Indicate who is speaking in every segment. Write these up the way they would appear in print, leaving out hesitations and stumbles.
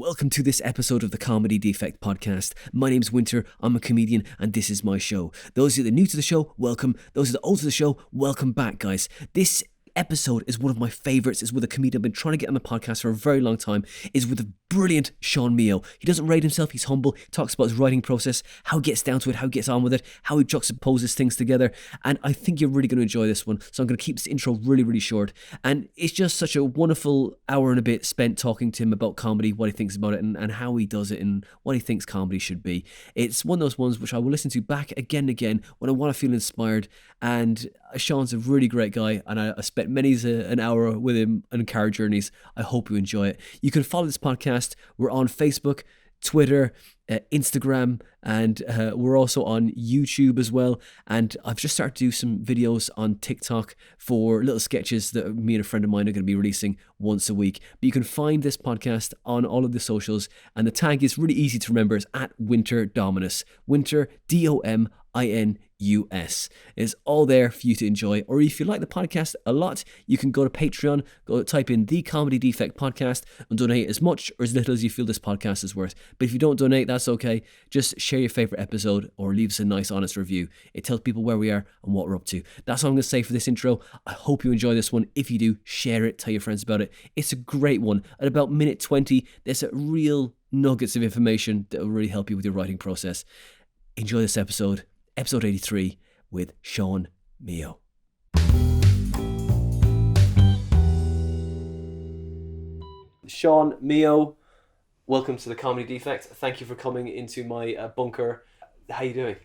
Speaker 1: Welcome to this episode of the Comedy Defect podcast. My name's Winter, I'm a comedian, and this is my show. Those of you that are new to the show, welcome. Those of you that are old to the show, welcome back, guys. This episode is one of my favourites. It's with a comedian I've been trying to get on the podcast for a very long time. Is with the brilliant Sean Mio. He doesn't rate himself, he's humble. He talks about his writing process, how he gets down to it, how he gets on with it, how he juxtaposes things together. And I think you're really going to enjoy this one. So I'm going to keep this intro really, really short. And it's just such a wonderful hour and a bit spent talking to him about comedy, what he thinks about it, and how he does it, and what he thinks comedy should be. It's one of those ones which I will listen to back again and again when I want to feel inspired. And Sean's a really great guy, and I spent many an hour with him on car journeys. I hope you enjoy it. You can follow this podcast. We're on Facebook, Twitter, Instagram, and we're also on YouTube as well. And I've just started to do some videos on TikTok for little sketches that me and a friend of mine are going to be releasing once a week. But you can find this podcast on all of the socials, and the tag is really easy to remember. It's at Winter Dominus. Winter, DOMINUS. It's all there for you to enjoy. Or if you like the podcast a lot, you can go to Patreon, go type in the Comedy Defect podcast and donate as much or as little as you feel this podcast is worth. But if you don't donate, that's okay. Just share your favorite episode or leave us a nice honest review. It tells people where we are and what we're up to. That's all I'm going to say for this intro. I hope you enjoy this one. If you do, share it, tell your friends about it. It's a great one. At about minute 20, there's a real nuggets of information that will really help you with your writing process. Enjoy this episode. Episode 83 with Sean Mio. Sean Mio, welcome to the Comedy Defect. Thank you for coming into my bunker. How are you doing?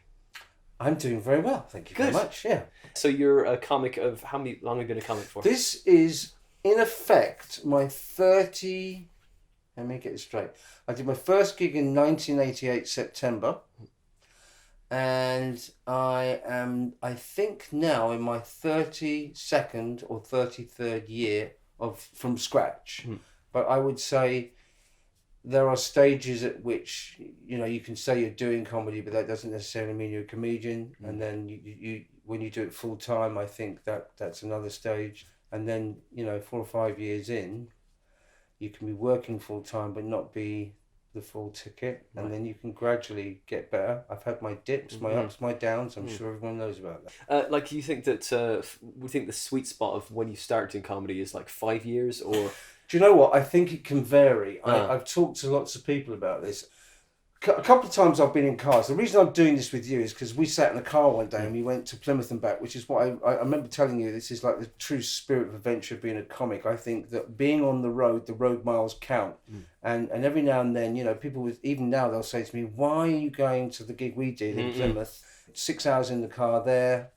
Speaker 2: I'm doing very well, thank you very much. Yeah.
Speaker 1: So you're a comic of how long have you been a comic for?
Speaker 2: This is, in effect, my 30... Let me get it straight. I did my first gig in 1988 September. And I am, I think now, in my 32nd or 33rd year from scratch. But I would say there are stages at which, you know, you can say you're doing comedy, but that doesn't necessarily mean you're a comedian. And then you when you do it full time, I think that's another stage. And then, you know, 4 or 5 years in, you can be working full time but not be the full ticket, and then you can gradually get better. I've had my dips, my ups, my downs. I'm sure everyone knows about that.
Speaker 1: Like, you think that we think the sweet spot of when you start in comedy is like 5 years, or
Speaker 2: do you know what? I think it can vary. I've talked to lots of people about this. A couple of times I've been in cars. The reason I'm doing this with you is because we sat in a car one day and we went to Plymouth and back, which is what I remember telling you. This is like the true spirit of adventure of being a comic. I think that being on the road miles count. And every now and then, you know, people even now they'll say to me, why are you going to the gig we did in Plymouth? 6 hours in the car there,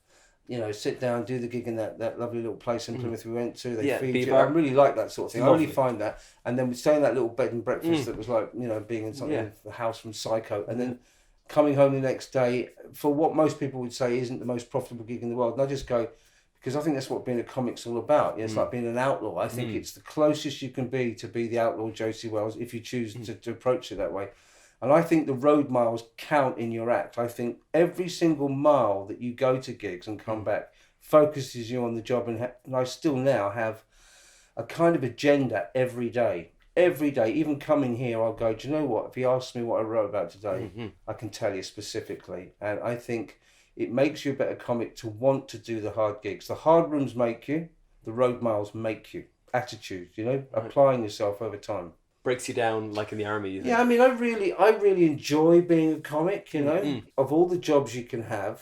Speaker 2: you know, sit down, do the gig in that lovely little place in Plymouth we went to. They feed you. I really like that sort of thing. I really find that. And then we stay in that little bed and breakfast that was like, you know, being in something, the house from Psycho. And then coming home the next day for what most people would say isn't the most profitable gig in the world. And I just go, because I think that's what being a comic's all about. It's like being an outlaw. I think it's the closest you can be to be the outlaw Josie Wells if you choose to approach it that way. And I think the road miles count in your act. I think every single mile that you go to gigs and come back focuses you on the job. And I still now have a kind of agenda every day. Every day, even coming here, I'll go, do you know what? If you ask me what I wrote about today, I can tell you specifically. And I think it makes you a better comic to want to do the hard gigs. The hard rooms make you, the road miles make you. Attitude, you know, applying yourself over time.
Speaker 1: Breaks you down like in the army, you think?
Speaker 2: Yeah, I mean, I really enjoy being a comic, you know. Of all the jobs you can have,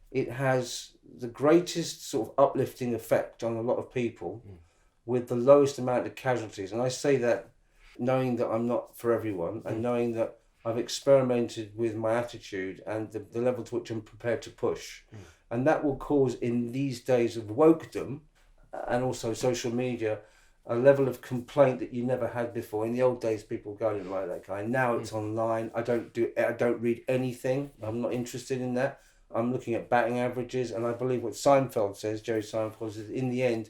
Speaker 2: it has the greatest sort of uplifting effect on a lot of people with the lowest amount of casualties. And I say that knowing that I'm not for everyone and knowing that I've experimented with my attitude and the level to which I'm prepared to push. And that will cause, in these days of wokedom and also social media, a level of complaint that you never had before. In the old days, people go, I didn't like that guy. Now it's online. I don't read anything. I'm not interested in that. I'm looking at batting averages, and I believe what Seinfeld says, Jerry Seinfeld says, in the end,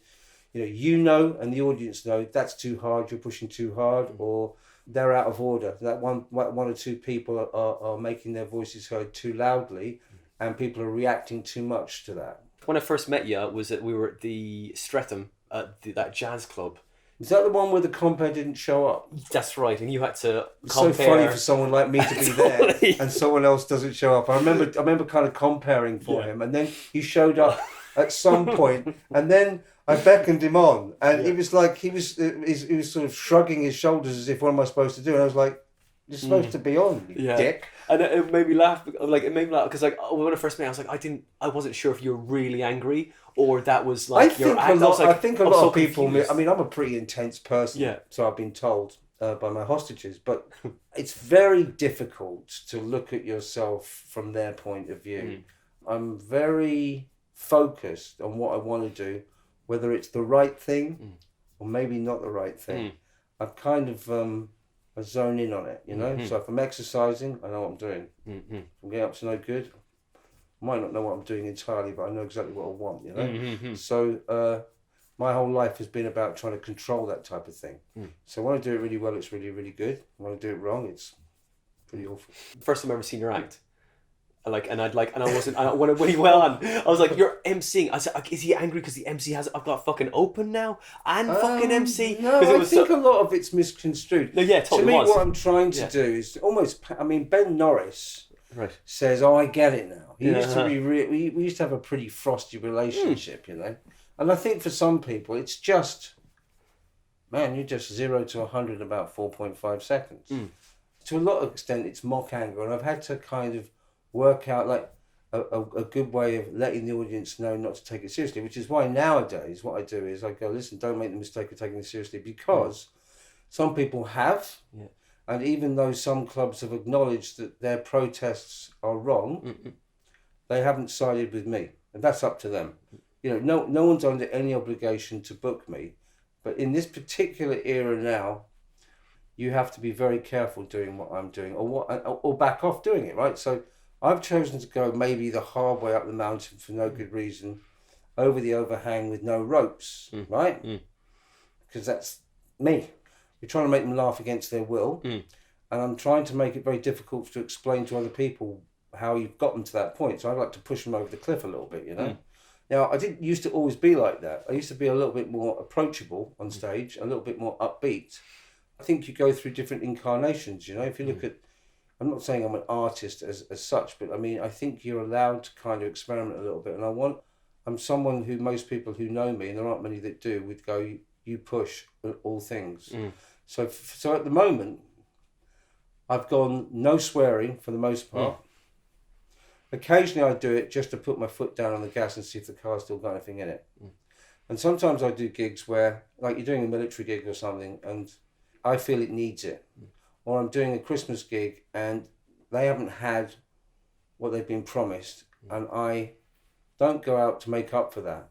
Speaker 2: you know, and the audience know that's too hard. You're pushing too hard, or they're out of order. That one or two people are making their voices heard too loudly, and people are reacting too much to that.
Speaker 1: When I first met you, was that we were at the Streatham at that jazz club
Speaker 2: Is that the one where the compere didn't show up?
Speaker 3: That's right, and you had to
Speaker 2: It's
Speaker 3: compare.
Speaker 2: so funny for someone like me to be there and someone else doesn't show up. I remember kind of comparing for him, and then he showed up at some point, and then I beckoned him on, and he was like, he was sort of shrugging his shoulders as if, what am I supposed to do? And I was like, you're supposed to be on, you dick.
Speaker 3: And it made me laugh. Because when I first met, I was like, I wasn't sure if you were really angry or that was like
Speaker 2: I think a lot of people.
Speaker 3: Confused.
Speaker 2: I mean, I'm a pretty intense person, so I've been told by my hostages. But it's very difficult to look at yourself from their point of view. I'm very focused on what I want to do, whether it's the right thing or maybe not the right thing. I've kind of I zone in on it, you know. So if I'm exercising, I know what I'm doing. If I'm getting up to no good, I might not know what I'm doing entirely, but I know exactly what I want, you know. So my whole life has been about trying to control that type of thing. So when I do it really well, it's really, really good. When I do it wrong, it's pretty awful.
Speaker 3: First time I ever seen your act. When he went on, I was like, you're emceeing. I said, is he angry because the MC I've got fucking open now and fucking MC?
Speaker 2: No, I think a lot of it's misconstrued.
Speaker 3: No, yeah, totally.
Speaker 2: To me, what I'm trying to do is almost, I mean, Ben Norris says, oh, I get it now. He used to be we used to have a pretty frosty relationship, you know. And I think for some people, it's just, man, you're just 0 to 100 in about 4.5 seconds. To a lot of extent, it's mock anger. And I've had to kind of work out like a good way of letting the audience know not to take it seriously, which is why nowadays what I do is I go, listen, don't make the mistake of taking it seriously, because some people have, and even though some clubs have acknowledged that their protests are wrong, they haven't sided with me, and that's up to them. You know, no one's under any obligation to book me, but in this particular era now, you have to be very careful doing what I'm doing, or back off doing it, right? So I've chosen to go maybe the hard way up the mountain for no good reason, over the overhang with no ropes, right? Because that's me. You're trying to make them laugh against their will, and I'm trying to make it very difficult to explain to other people how you've gotten to that point. So I'd like to push them over the cliff a little bit, you know? Now, I didn't used to always be like that. I used to be a little bit more approachable on stage, a little bit more upbeat. I think you go through different incarnations, you know? If you look at, I'm not saying I'm an artist as such, but I mean, I think you're allowed to kind of experiment a little bit. And I'm someone who most people who know me, and there aren't many that do, would go, you push all things. So at the moment, I've gone no swearing for the most part. Occasionally I do it just to put my foot down on the gas and see if the car's still got anything in it. And sometimes I do gigs where, like you're doing a military gig or something, and I feel it needs it. Or I'm doing a Christmas gig and they haven't had what they've been promised, and I don't go out to make up for that,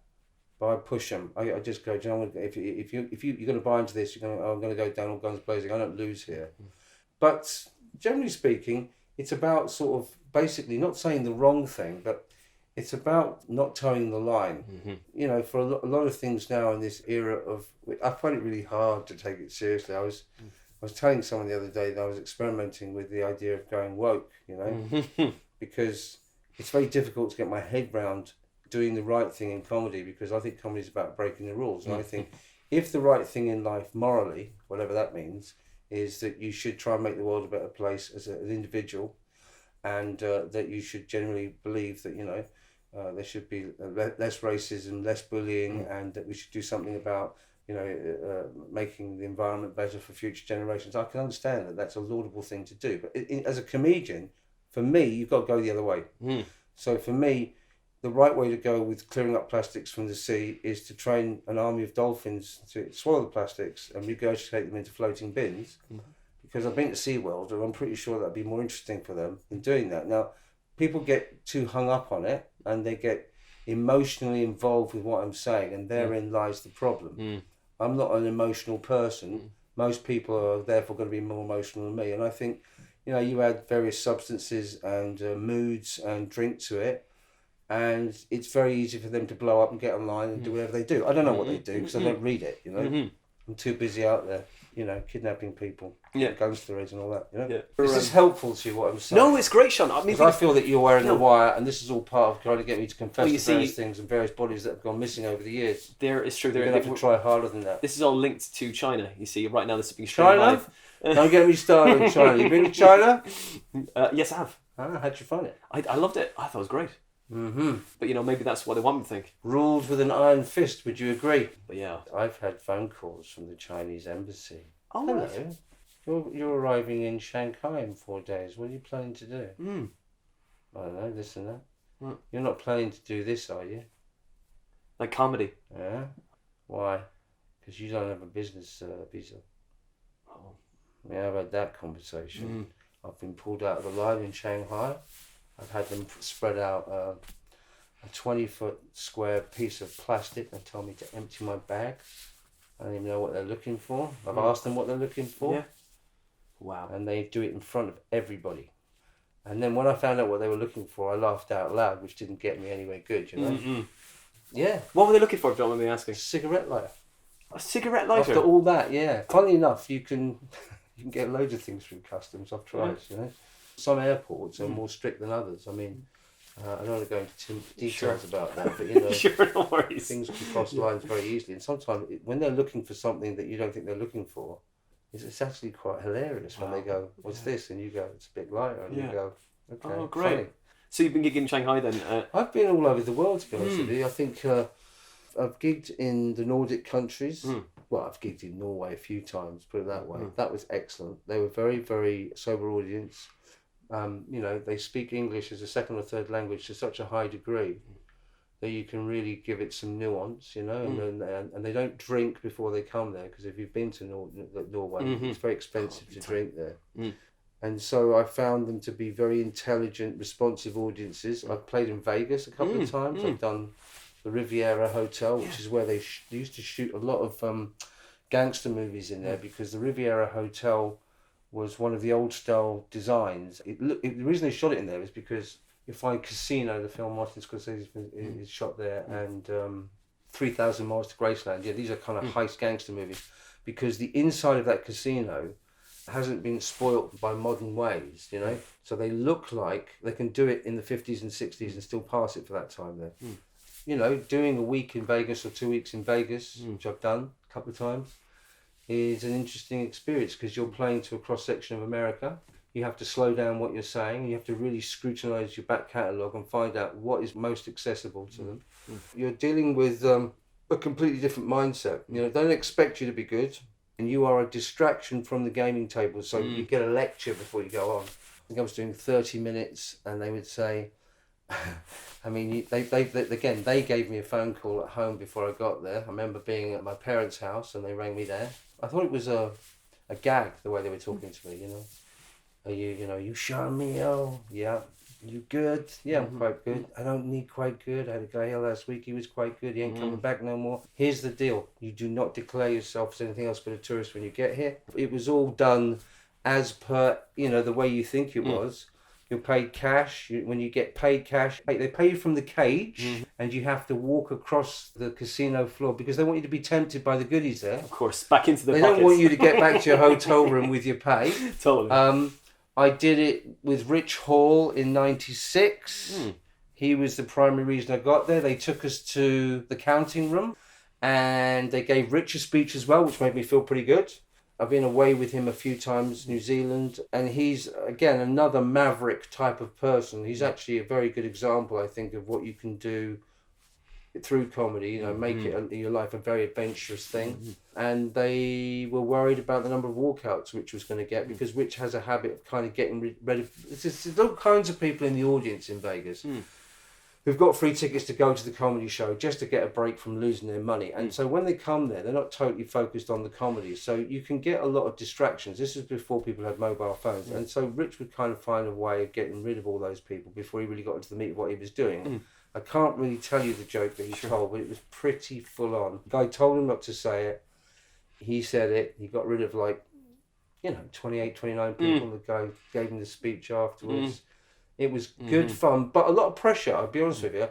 Speaker 2: but I push them. I just go, do you know, if you're going to buy into this, I'm going to go down all guns blazing. I don't lose here. But generally speaking, it's about sort of basically not saying the wrong thing, but it's about not towing the line. You know, for a lot of things now in this era of, I find it really hard to take it seriously. I was telling someone the other day that I was experimenting with the idea of going woke, you know, because it's very difficult to get my head round doing the right thing in comedy, because I think comedy is about breaking the rules. And I think if the right thing in life morally, whatever that means, is that you should try and make the world a better place as an individual, and that you should generally believe that, you know, there should be less racism, less bullying, and that we should do something about, you know, making the environment better for future generations. I can understand that that's a laudable thing to do. But as a comedian, for me, you've got to go the other way. So for me, the right way to go with clearing up plastics from the sea is to train an army of dolphins to swallow the plastics and regurgitate them into floating bins. Because I've been to SeaWorld, and I'm pretty sure that'd be more interesting for them in doing that. Now, people get too hung up on it, and they get emotionally involved with what I'm saying, and therein lies the problem. I'm not an emotional person. Most people are therefore going to be more emotional than me. And I think, you know, you add various substances and moods and drink to it, and it's very easy for them to blow up and get online and do whatever they do. I don't know what they do because I don't read it, you know. I'm too busy out there. kidnapping people,
Speaker 3: Yeah.
Speaker 2: guns to their heads and all that.
Speaker 3: Yeah.
Speaker 2: Is this helpful to you, what I'm saying?
Speaker 3: No, it's great, Sean. I mean,
Speaker 2: because I feel that you're wearing a wire, and this is all part of trying to get me to confess to various things and various bodies that have gone missing over the years.
Speaker 3: There is true.
Speaker 2: You're going to have to try harder than that.
Speaker 3: This is all linked to China. You see, right now this is being streamed
Speaker 2: China?
Speaker 3: live.
Speaker 2: Don't get me started on China. You been to China?
Speaker 3: Yes, I have.
Speaker 2: How'd you find it?
Speaker 3: I loved it. I thought it was great.
Speaker 2: Mm-hmm.
Speaker 3: But maybe that's what they want me to think.
Speaker 2: Ruled with an iron fist. Would you agree?
Speaker 3: But yeah,
Speaker 2: I've had phone calls from the Chinese embassy.
Speaker 3: Oh,
Speaker 2: hello. You're arriving in Shanghai in 4 days. What are you planning to do? I don't know, this and that. You're not planning to do this, are you?
Speaker 3: Like comedy.
Speaker 2: Yeah. Why? Because you don't have a business visa.
Speaker 3: Oh.
Speaker 2: Yeah, I've had that conversation. I've been pulled out of the line in Shanghai. I've had them spread out a 20-foot square piece of plastic and told me to empty my bag. I don't even know what they're looking for. I've asked them what they're looking for.
Speaker 3: Yeah. Wow.
Speaker 2: And they do it in front of everybody. And then when I found out what they were looking for, I laughed out loud, which didn't get me anywhere good, Yeah.
Speaker 3: What were they looking for, if you don't mind me asking?
Speaker 2: A cigarette lighter.
Speaker 3: A cigarette lighter?
Speaker 2: After all that, yeah. Funny enough, you can get loads of things through customs. I've tried, Some airports are more strict than others. I mean, I don't want to go into details about that, but
Speaker 3: Sure, no worries.
Speaker 2: Things can cross lines very easily. And sometimes when they're looking for something that you don't think they're looking for, it's actually quite hilarious when they go, "What's this?" and you go, "It's a bit lighter," and you go, "Okay."
Speaker 3: Oh, great.
Speaker 2: Funny.
Speaker 3: So you've been gigging in Shanghai then?
Speaker 2: I've been all over the world, to be honest with you. I think I've gigged in the Nordic countries. Well, I've gigged in Norway a few times, put it that way. That was excellent. They were very, very sober audience. They speak English as a second or third language to such a high degree that you can really give it some nuance, and they don't drink before they come there, because if you've been to Norway, it's very expensive to drink there. And so I found them to be very intelligent, responsive audiences. I've played in Vegas a couple of times. I've done the Riviera Hotel, which is where they used to shoot a lot of gangster movies in there, because the Riviera Hotel was one of the old style designs. The reason they shot it in there is because you find Casino, the film Martin Scorsese is shot there, and 3,000 Miles to Graceland. Yeah, these are kind of heist gangster movies, because the inside of that casino hasn't been spoilt by modern ways, So they look like they can do it in the 50s and 60s and still pass it for that time there. Doing a week in Vegas or 2 weeks in Vegas, which I've done a couple of times, is an interesting experience, because you're playing to a cross-section of America. You have to slow down what you're saying. You have to really scrutinise your back catalogue and find out what is most accessible to them. You're dealing with a completely different mindset. They don't expect you to be good, and you are a distraction from the gaming table. So you get a lecture before you go on. I think I was doing 30 minutes, and they would say, I mean, they gave me a phone call at home before I got there. I remember being at my parents' house, and they rang me there. I thought it was a gag, the way they were talking to me, Are you showing me? Oh, yeah. You good? Yeah, I'm quite good. I don't need quite good. I had a guy here last week. He was quite good. He ain't coming back no more. Here's the deal. You do not declare yourself as anything else but a tourist when you get here. It was all done as per, the way you think it was. You're paid cash. When you get paid cash, they pay you from the cage, and you have to walk across the casino floor, because they want you to be tempted by the goodies there.
Speaker 3: Of course, back into the
Speaker 2: They
Speaker 3: pockets.
Speaker 2: don't want you to get back to your hotel room with your pay.
Speaker 3: Totally.
Speaker 2: I did it with Rich Hall in '96. He was the primary reason I got there. They took us to the counting room, and they gave Rich a speech as well, which made me feel pretty good. I've been away with him a few times, New Zealand, and he's, again, another maverick type of person. He's actually a very good example, I think, of what you can do through comedy, make it your life a very adventurous thing. And they were worried about the number of walkouts Rich was going to get, because Rich has a habit of kind of getting ready. There's all kinds of people in the audience in Vegas who've got free tickets to go to the comedy show just to get a break from losing their money. And so when they come there, they're not totally focused on the comedy. So you can get a lot of distractions. This is before people had mobile phones. And so Rich would kind of find a way of getting rid of all those people before he really got into the meat of what he was doing. I can't really tell you the joke that he told, but it was pretty full on. The guy told him not to say it. He said it. He got rid of 28, 29 people. The guy gave him the speech afterwards. It was good fun, but a lot of pressure, I'll be honest with you.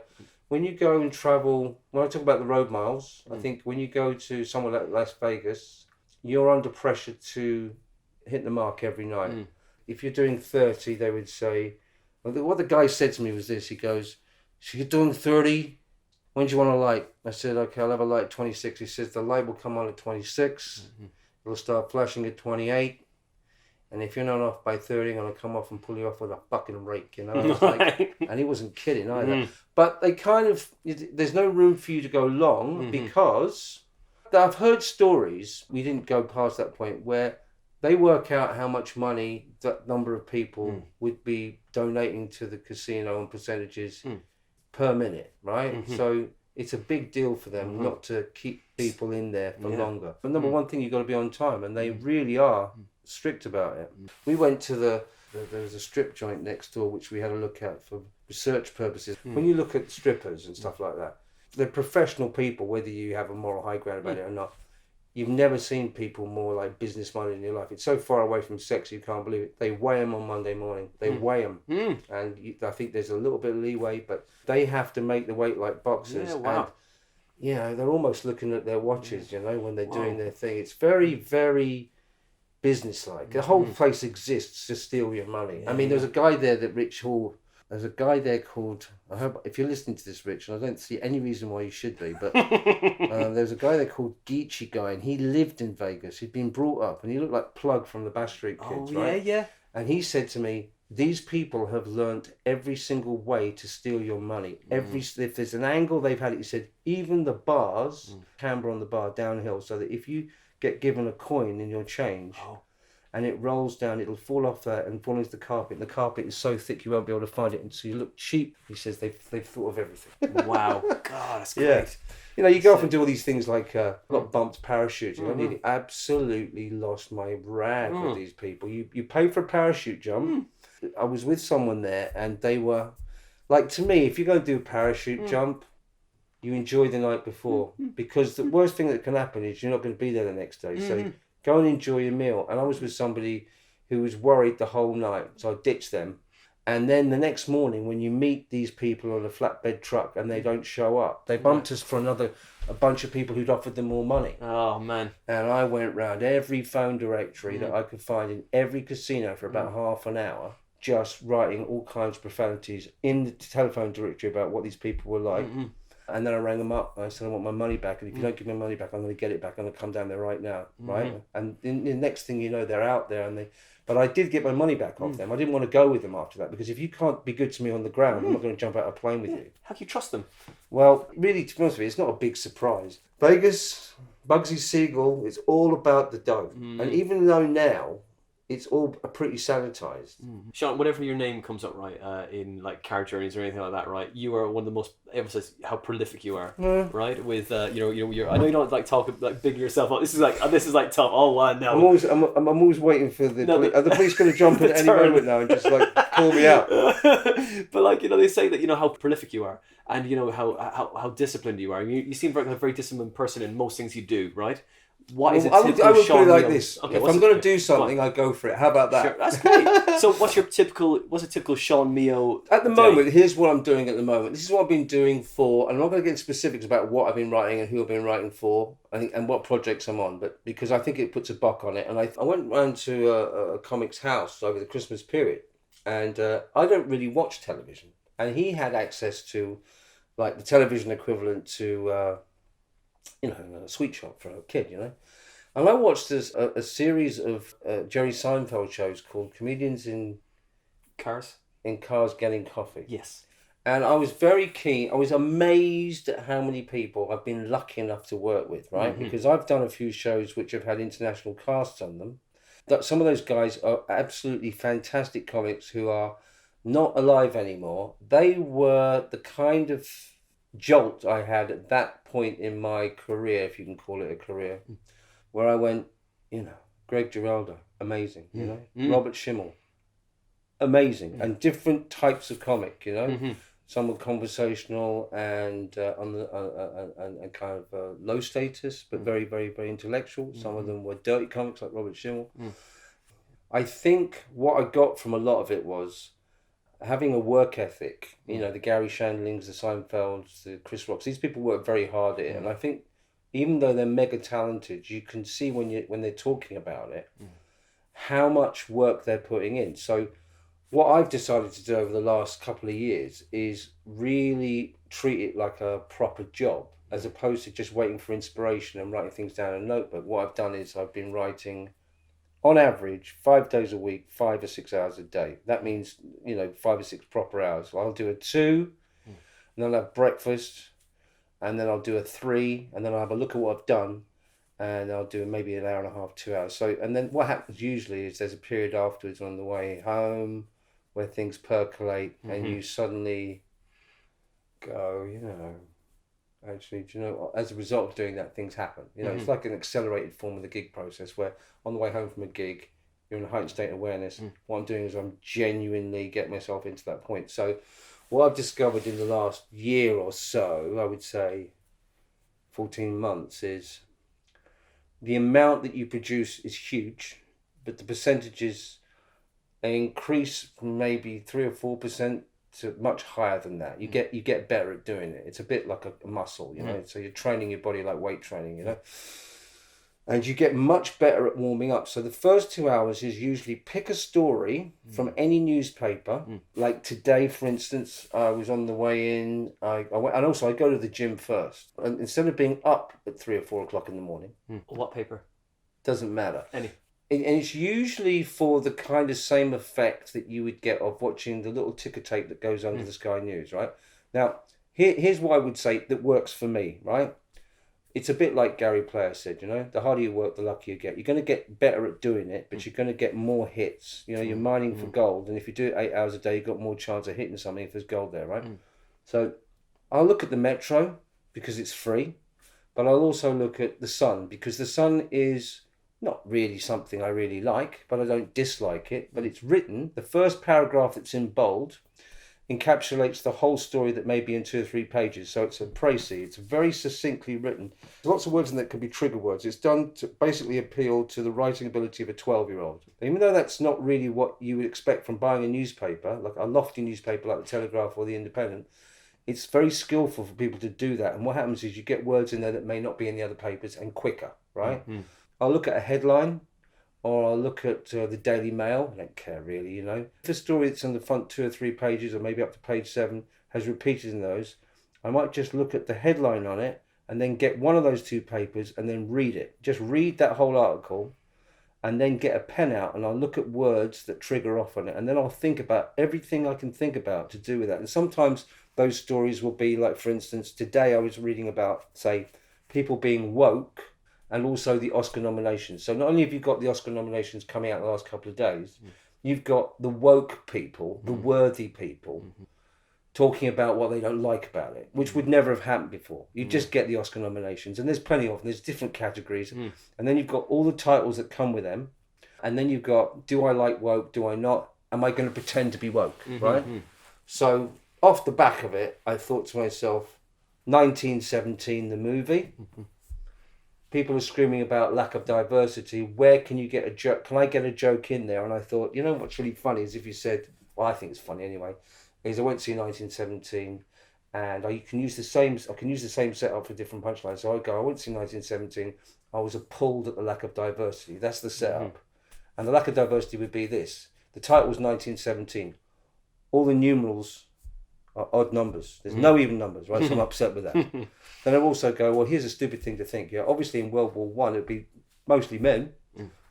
Speaker 2: When you go and travel, when I talk about the road miles, I think when you go to somewhere like Las Vegas, you're under pressure to hit the mark every night. If you're doing 30, they would say, what the guy said to me was this, he goes, so you're doing 30, when do you want a light? I said, okay, I'll have a light at 26. He says, the light will come on at 26, it'll start flashing at 28, and if you're not off by 30, I'm going to come off and pull you off with a fucking rake, you know? I was like, and he wasn't kidding either. But they kind of, there's no room for you to go long because I've heard stories, we didn't go past that point, where they work out how much money that number of people would be donating to the casino and percentages per minute, right? So it's a big deal for them not to keep people in there for longer. But number one thing, you've got to be on time, and they really are strict about it. We went to there was a strip joint next door which we had a look at for research purposes. When you look at strippers and stuff like that, they're professional people, whether you have a moral high ground about it or not. You've never seen people more like business-minded in your life. It's so far away from sex, you can't believe it. They weigh them on Monday morning. They weigh them. And I think there's a little bit of leeway, but they have to make the weight like boxers.
Speaker 3: Yeah, wow.
Speaker 2: And, they're almost looking at their watches, when they're doing their thing. It's very, very business-like. The whole place exists to steal your money. I mean, there's a guy there that Rich Hall... There's a guy there called, I hope, if you're listening to this, Rich, and I don't see any reason why you should be, but there's a guy there called Geechee Guy, and he lived in Vegas. He'd been brought up, and he looked like Plug from the Bash Street Kids, right? Yeah. And he said to me, these people have learnt every single way to steal your money. If there's an angle, they've had it. He said, even the bars, camber on the bar, downhill, so that if you get given a coin in your change... and it rolls down, it'll fall off there and fall into the carpet. And the carpet is so thick you won't be able to find it, and so you look cheap. He says they've thought of everything.
Speaker 3: Wow, God, that's great.
Speaker 2: Yeah. You go off and do all these things like got bumped parachuting. I nearly absolutely lost my rag with these people. You pay for a parachute jump. I was with someone there, and they were like, to me, if you're going to do a parachute jump, you enjoy the night before, because the worst thing that can happen is you're not going to be there the next day. So go and enjoy your meal. And I was with somebody who was worried the whole night, so I ditched them. And then the next morning, when you meet these people on a flatbed truck and they don't show up, they bumped us for a bunch of people who'd offered them more money.
Speaker 3: Oh, man.
Speaker 2: And I went round every phone directory that I could find in every casino for about half an hour, just writing all kinds of profanities in the telephone directory about what these people were like. And then I rang them up and I said, I want my money back. And if you don't give me my money back, I'm going to get it back. I'm going to come down there right now, right? And the next thing you know, they're out there. But I did get my money back off them. I didn't want to go with them after that, because if you can't be good to me on the ground, I'm not going to jump out of a plane with you.
Speaker 3: How can you trust them?
Speaker 2: Well, really, to be honest with you, it's not a big surprise. Vegas, Bugsy Siegel, it's all about the dough. And even though now, it's all pretty sanitized.
Speaker 3: Sean, whenever your name comes up, right, in like car journeys or anything like that, right, you are one of the most, emphasize how prolific you are, right? With you're, I know you don't like talk like big yourself up. This is like tough. Oh wow, no.
Speaker 2: I'm always waiting for the police. Are the police going to jump in at any moment now and just like pull me out?
Speaker 3: But like they say that how prolific you are, and how disciplined you are. I mean, you seem like a very disciplined person in most things you do, right? What is it?
Speaker 2: I would put it like this. Okay, if I'm going to do something, I go for it. How about that?
Speaker 3: Sure, that's great. So what's a typical Sean Mio
Speaker 2: at the moment? Here's what I'm doing at the moment. This is what I've been doing for, and I'm not going to get into specifics about what I've been writing and who I've been writing for, and what projects I'm on, but because I think it puts a buck on it. And I went round to a comic's house over the Christmas period, and I don't really watch television, and he had access to like the television equivalent to a sweet shop for a kid, And I watched a series of Jerry Seinfeld shows called Comedians in
Speaker 3: Cars
Speaker 2: Getting Coffee.
Speaker 3: Yes.
Speaker 2: And I was very keen. I was amazed at how many people I've been lucky enough to work with, right? Because I've done a few shows which have had international casts on them. That some of those guys are absolutely fantastic comics who are not alive anymore. They were the kind of jolt I had at that point in my career, if you can call it a career, where I went, Greg Giraldo, amazing, Robert Schimmel, amazing, and different types of comic, some were conversational and and kind of low status, but very, very, very intellectual. Some of them were dirty comics like Robert Schimmel. I think what I got from a lot of it was having a work ethic, the Gary Shandlings, the Seinfelds, the Chris Rocks, these people work very hard at it. And I think, even though they're mega talented, you can see when they're talking about it, how much work they're putting in. So what I've decided to do over the last couple of years is really treat it like a proper job, as opposed to just waiting for inspiration and writing things down in a notebook. What I've done is I've been writing, on average, 5 days a week, 5 or 6 hours a day. That means, 5 or 6 proper hours. So I'll do a 2, and then I'll have breakfast, and then I'll do a 3, and then I'll have a look at what I've done, and I'll do maybe an hour and a half, 2 hours. So, and then what happens usually is there's a period afterwards on the way home where things percolate, and you suddenly go, actually, do you know what? As a result of doing that, things happen. It's like an accelerated form of the gig process, where on the way home from a gig, you're in a heightened state of awareness. What I'm doing is I'm genuinely getting myself into that point. So what I've discovered in the last year or so, I would say 14 months, is the amount that you produce is huge, but the percentages increase from maybe 3 or 4% to much higher than that. You get better at doing it. It's a bit like a muscle, so you're training your body like weight training, and you get much better at warming up. So the first 2 hours is usually pick a story from any newspaper. Like today, for instance, I was on the way in, I went, and also I go to the gym first, and instead of being up at 3 or 4 o'clock in the morning.
Speaker 3: What paper?
Speaker 2: Doesn't matter.
Speaker 3: Any.
Speaker 2: And it's usually for the kind of same effect that you would get of watching the little ticker tape that goes under the Sky News, right? Now, here's what I would say that works for me, right? It's a bit like Gary Player said, the harder you work, the luckier you get. You're going to get better at doing it, but you're going to get more hits. You're mining for gold, and if you do it 8 hours a day, you've got more chance of hitting something if there's gold there, right? So I'll look at the Metro because it's free, but I'll also look at the Sun because the Sun is not really something I really like, but I don't dislike it. But it's written, the first paragraph that's in bold encapsulates the whole story that may be in 2 or 3 pages. So it's a précis. It's very succinctly written. There's lots of words in there that can be trigger words. It's done to basically appeal to the writing ability of a 12-year-old. Even though that's not really what you would expect from buying a newspaper, like a lofty newspaper like the Telegraph or the Independent, it's very skillful for people to do that. And what happens is you get words in there that may not be in the other papers and quicker, right? I'll look at a headline, or I'll look at the Daily Mail. I don't care really, If a story that's on the front 2 or 3 pages, or maybe up to page 7, has repeated in those, I might just look at the headline on it and then get one of those 2 papers and then read it. Just read that whole article and then get a pen out and I'll look at words that trigger off on it. And then I'll think about everything I can think about to do with that. And sometimes those stories will be like, for instance, today I was reading about, say, people being woke, and also the Oscar nominations. So not only have you got the Oscar nominations coming out the last couple of days, you've got the woke people, the worthy people, talking about what they don't like about it, which would never have happened before. You just get the Oscar nominations, and there's plenty of them. There's different categories. And then you've got all the titles that come with them. And then you've got, do I like woke? Do I not? Am I going to pretend to be woke? Right? So off the back of it, I thought to myself, 1917, the movie. People are screaming about lack of diversity. Where can you get a joke? Can I get a joke in there? And I thought, what's really funny is if you said, well, I think it's funny anyway, is I went to see 1917 and I can use the same setup for different punchlines. So I went to see 1917. I was appalled at the lack of diversity. That's the setup. And the lack of diversity would be this. The title was 1917. All the numerals are odd numbers. There's no even numbers, right? So I'm upset with that. Then I also go, well, here's a stupid thing to think. Obviously in World War One, it'd be mostly men.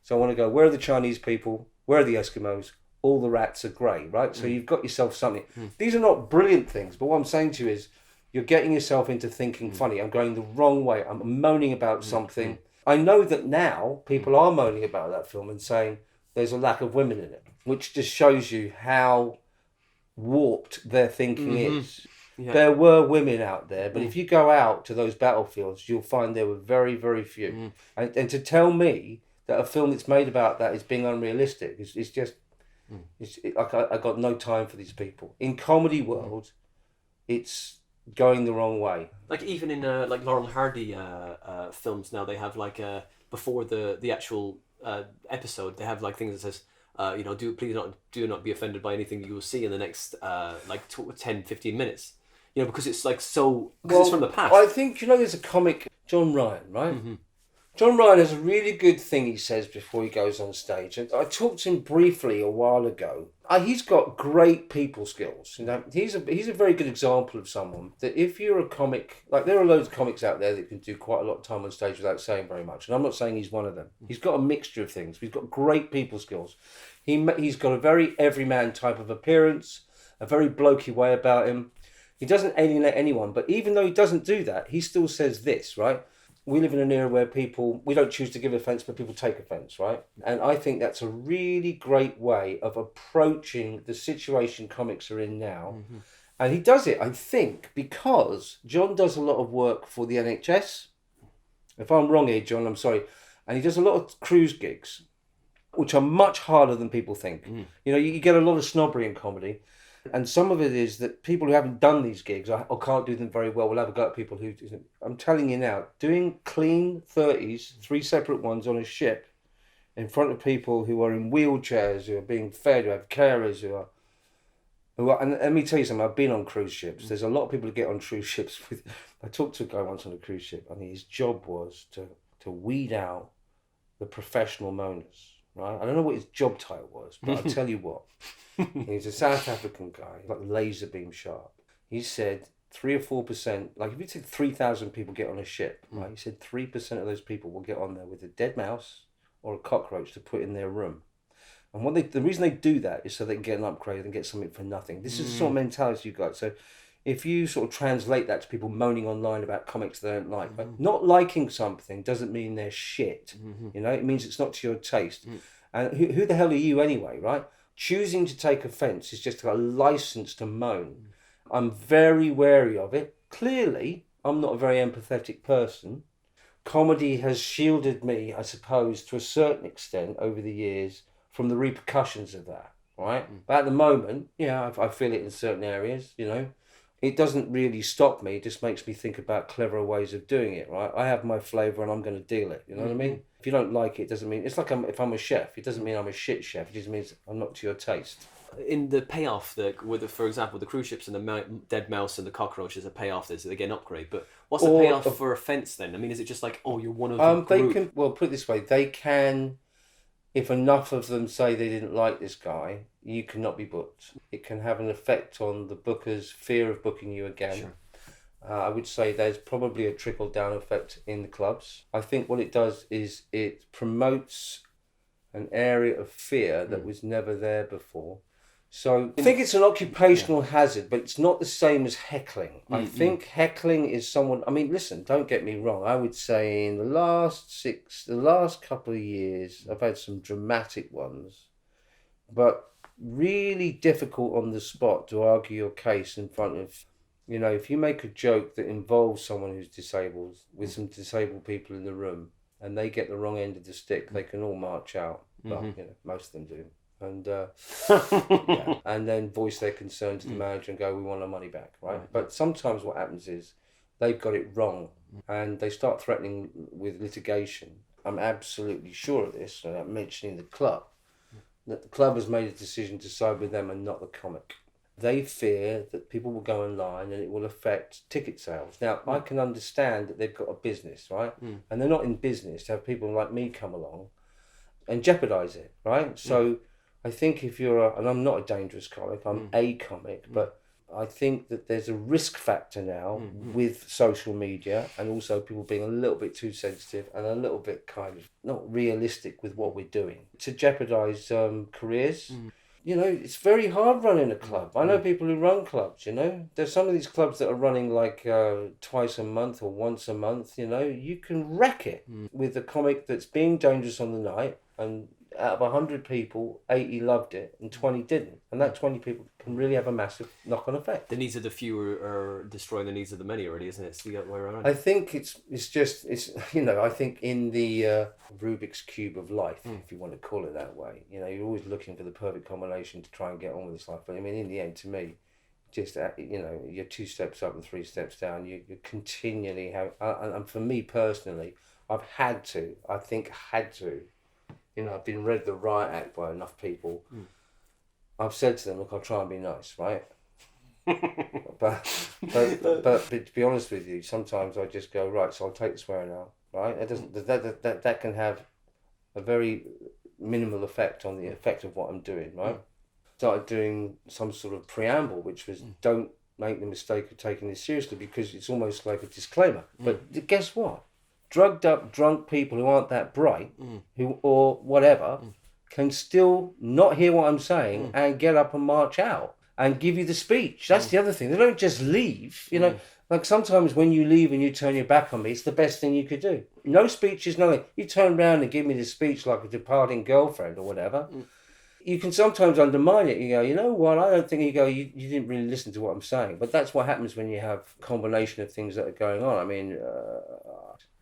Speaker 2: So I want to go, where are the Chinese people? Where are the Eskimos? All the rats are grey, right? So you've got yourself something. These are not brilliant things, but what I'm saying to you is you're getting yourself into thinking funny. I'm going the wrong way. I'm moaning about something. I know that now people are moaning about that film and saying there's a lack of women in it, which just shows you how warped their thinking is. There were women out there, but if you go out to those battlefields, you'll find there were very, very few. And to tell me that a film that's made about that is being unrealistic, it's just, I got no time for these people. In comedy world, it's going the wrong way.
Speaker 3: Like even in like Laurel and Hardy films now, they have like before the actual episode, they have like things that says, do not be offended by anything you will see in the next 10-15 minutes. Because it's like so, because it's from the past.
Speaker 2: I think, there's a comic John Ryan, right? John Ryan has a really good thing he says before he goes on stage. And I talked to him briefly a while ago. He's got great people skills. You know, he's a very good example of someone that if you're a comic, like there are loads of comics out there that can do quite a lot of time on stage without saying very much. And I'm not saying he's one of them. He's got a mixture of things. He's got great people skills. He's got a very everyman type of appearance, a very blokey way about him. He doesn't alienate anyone. But even though he doesn't do that, he still says this, right? We live in an era where we don't choose to give offence, but people take offence, right? And I think that's a really great way of approaching the situation comics are in now. And he does it, I think, because John does a lot of work for the NHS. If I'm wrong here, John, I'm sorry. And he does a lot of cruise gigs, which are much harder than people think. You know, you get a lot of snobbery in comedy. And some of it is that people who haven't done these gigs or can't do them very well will have a go at people who... I'm telling you now, doing clean 30s, 3 separate ones on a ship in front of people who are in wheelchairs, who are being fed, who have carers, who are... And let me tell you something, I've been on cruise ships. There's a lot of people who get on cruise ships with... I talked to a guy once on a cruise ship, and his job was to weed out the professional moaners, right? I don't know what his job title was, but I'll tell you what. He's a South African guy, like laser beam sharp. He said 3 or 4%, like if you take 3,000 people get on a ship, right? He said 3% of those people will get on there with a dead mouse or a cockroach to put in their room. And the reason they do that is so they can get an upgrade and get something for nothing. This is the sort of mentality you've got. So if you sort of translate that to people moaning online about comics they don't like, but not liking something doesn't mean they're shit. You know, it means it's not to your taste. And who the hell are you anyway, right? Choosing to take offence is just a license to moan. I'm very wary of it. Clearly, I'm not a very empathetic person. Comedy has shielded me, I suppose, to a certain extent over the years from the repercussions of that, right? But at the moment, yeah, I feel it in certain areas, you know. It doesn't really stop me. It just makes me think about cleverer ways of doing it, right? I have my flavour and I'm going to deal it, you know what I mean? If you don't like it, it doesn't mean... It's like if I'm a chef, it doesn't mean I'm a shit chef. It just means I'm not to your taste.
Speaker 3: In the payoff, for example, the cruise ships and the dead mouse and the cockroach is a payoff, so they get an upgrade. But what's the payoff for offence then? I mean, is it just like, oh, you're one of the group?
Speaker 2: They can... Well, put it this way. They can... If enough of them say they didn't like this guy, you cannot be booked. It can have an effect on the booker's fear of booking you again.
Speaker 3: Sure.
Speaker 2: I would say there's probably a trickle-down effect in the clubs. I think what it does is it promotes an area of fear that was never there before. So I think it's an occupational hazard, but it's not the same as heckling. I think heckling is someone... I mean, listen, don't get me wrong. I would say in the last couple of years, I've had some dramatic ones, but really difficult on the spot to argue your case in front of... You know, if you make a joke that involves someone who's disabled, with some disabled people in the room, and they get the wrong end of the stick, they can all march out. Well, you know, most of them do. And and then voice their concern to the manager and go, we want our money back, right? But sometimes what happens is they've got it wrong and they start threatening with litigation. I'm absolutely sure of this, without mentioning the club, that the club has made a decision to side with them and not the comic. They fear that people will go online and it will affect ticket sales. Now, I can understand that they've got a business, right? And they're not in business to have people like me come along and jeopardise it, right? So I think if you're and I'm not a dangerous comic, I'm a comic, but I think that there's a risk factor now with social media and also people being a little bit too sensitive and a little bit kind of not realistic with what we're doing to jeopardise careers. You know, it's very hard running a club. I know people who run clubs, you know. There's some of these clubs that are running like twice a month or once a month, you know. You can wreck it with a comic that's being dangerous on the night, and out of 100 people, 80 loved it and 20 didn't. And that 20 people can really have a massive knock-on effect.
Speaker 3: The needs of the few are destroying the needs of the many already, isn't it? It's the other way around.
Speaker 2: I think it's you know, I think in the Rubik's Cube of life, if you want to call it that way, you know, you're always looking for the perfect combination to try and get on with this life. But I mean, in the end, to me, just, you know, you're 2 steps up and 3 steps down. You continually have, and for me personally, I've had to, you know, I've been read the Riot Act by enough people. I've said to them, look, I'll try and be nice, right? but to be honest with you, sometimes I just go, right, so I'll take the swearing out, right? It doesn't that can have a very minimal effect on the effect of what I'm doing, right? Started doing some sort of preamble, which was don't make the mistake of taking this seriously, because it's almost like a disclaimer. But guess what? Drugged up, drunk people who aren't that bright, who or whatever, can still not hear what I'm saying and get up and march out and give you the speech. That's the other thing. They don't just leave, you know. Like sometimes when you leave and you turn your back on me, it's the best thing you could do. No speech is nothing. You turn around and give me the speech like a departing girlfriend or whatever. You can sometimes undermine it. You go, you know what, I don't think you didn't really listen to what I'm saying. But that's what happens when you have a combination of things that are going on. I mean,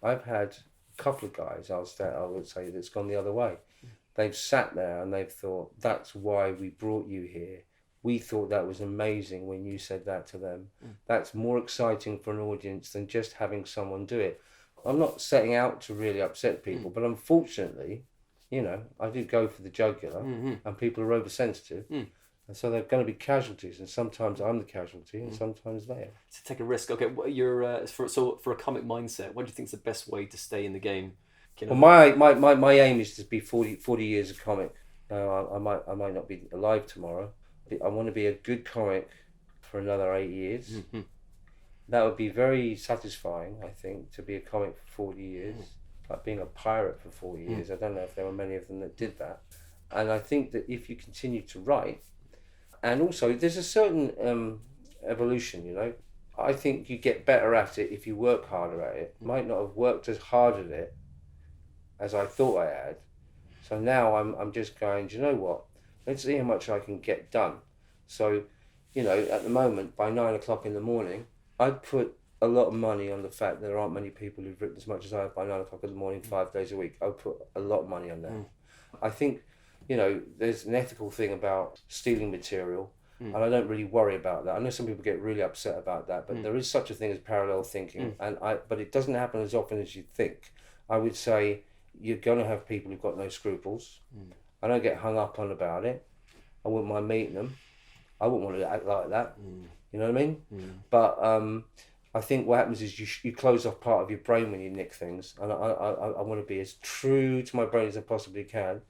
Speaker 2: I've had a couple of guys, I would say, that's gone the other way. They've sat there and they've thought, that's why we brought you here. We thought that was amazing when you said that to them. That's more exciting for an audience than just having someone do it. I'm not setting out to really upset people, but unfortunately, you know, I do go for the jugular, and people are oversensitive, and so they're going to be casualties, and sometimes I'm the casualty, and sometimes they are.
Speaker 3: To take a risk, okay. What you're for a comic mindset, what do you think is the best way to stay in the game? You know?
Speaker 2: Well, my aim is to be 40 years a comic. I might not be alive tomorrow. I want to be a good comic for another 8 years. That would be very satisfying, I think, to be a comic for 40 years. Like being a pirate for 40 years. I don't know if there were many of them that did that. And I think that if you continue to write, and also there's a certain evolution, you know. I think you get better at it if you work harder at it. Might not have worked as hard at it as I thought I had. So now I'm just going, do you know what? Let's see how much I can get done. So, you know, at the moment, by 9 o'clock in the morning, I'd put a lot of money on the fact that there aren't many people who've written as much as I have by 9 o'clock in the morning, 5 days a week. I would put a lot of money on that. I think, you know, there's an ethical thing about stealing material, and I don't really worry about that. I know some people get really upset about that, but there is such a thing as parallel thinking, but it doesn't happen as often as you think. I would say you're going to have people who've got no scruples. I don't get hung up on about it. I wouldn't mind meeting them. I wouldn't want to act like that. You know what I mean? But I think what happens is you close off part of your brain when you nick things. And I want to be as true to my brain as I possibly can.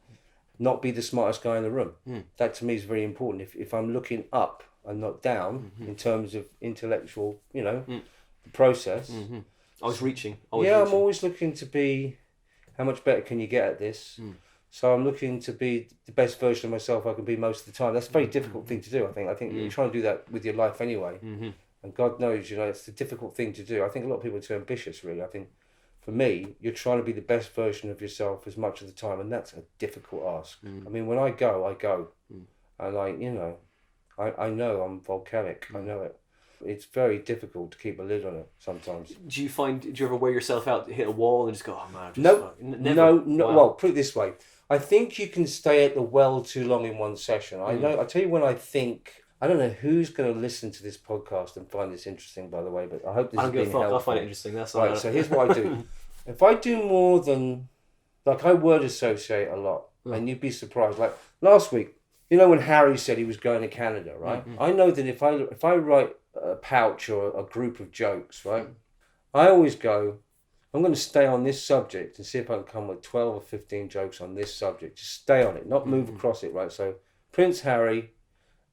Speaker 2: Not be the smartest guy in the room. That to me is very important. If I'm looking up and not down in terms of intellectual, you know, the process.
Speaker 3: Always reaching.
Speaker 2: I'm always looking to be, how much better can you get at this? So I'm looking to be the best version of myself I can be most of the time. That's a very difficult thing to do, I think. I think you're trying to do that with your life anyway. And God knows, you know, it's a difficult thing to do. I think a lot of people are too ambitious, really. I think for me, you're trying to be the best version of yourself as much of the time, and that's a difficult ask. I mean, when I go. And I know I'm volcanic. I know it. It's very difficult to keep a lid on it sometimes.
Speaker 3: Do you ever wear yourself out, hit a wall, and just go, oh man?
Speaker 2: No. Wow. Well, put it this way. I think you can stay at the well too long in one session. I tell you when I think. I don't know who's going to listen to this podcast and find this interesting, by the way, but I hope this is being helpful.
Speaker 3: I'll find it interesting. That's
Speaker 2: right. So here's what I do. If I do more than, like, I word associate a lot, and you'd be surprised. Like last week, you know, when Harry said he was going to Canada, right? I know that if I write a pouch or a group of jokes, right, I always go, I'm going to stay on this subject and see if I can come with 12 or 15 jokes on this subject. Just stay on it, not move across it, right? So Prince Harry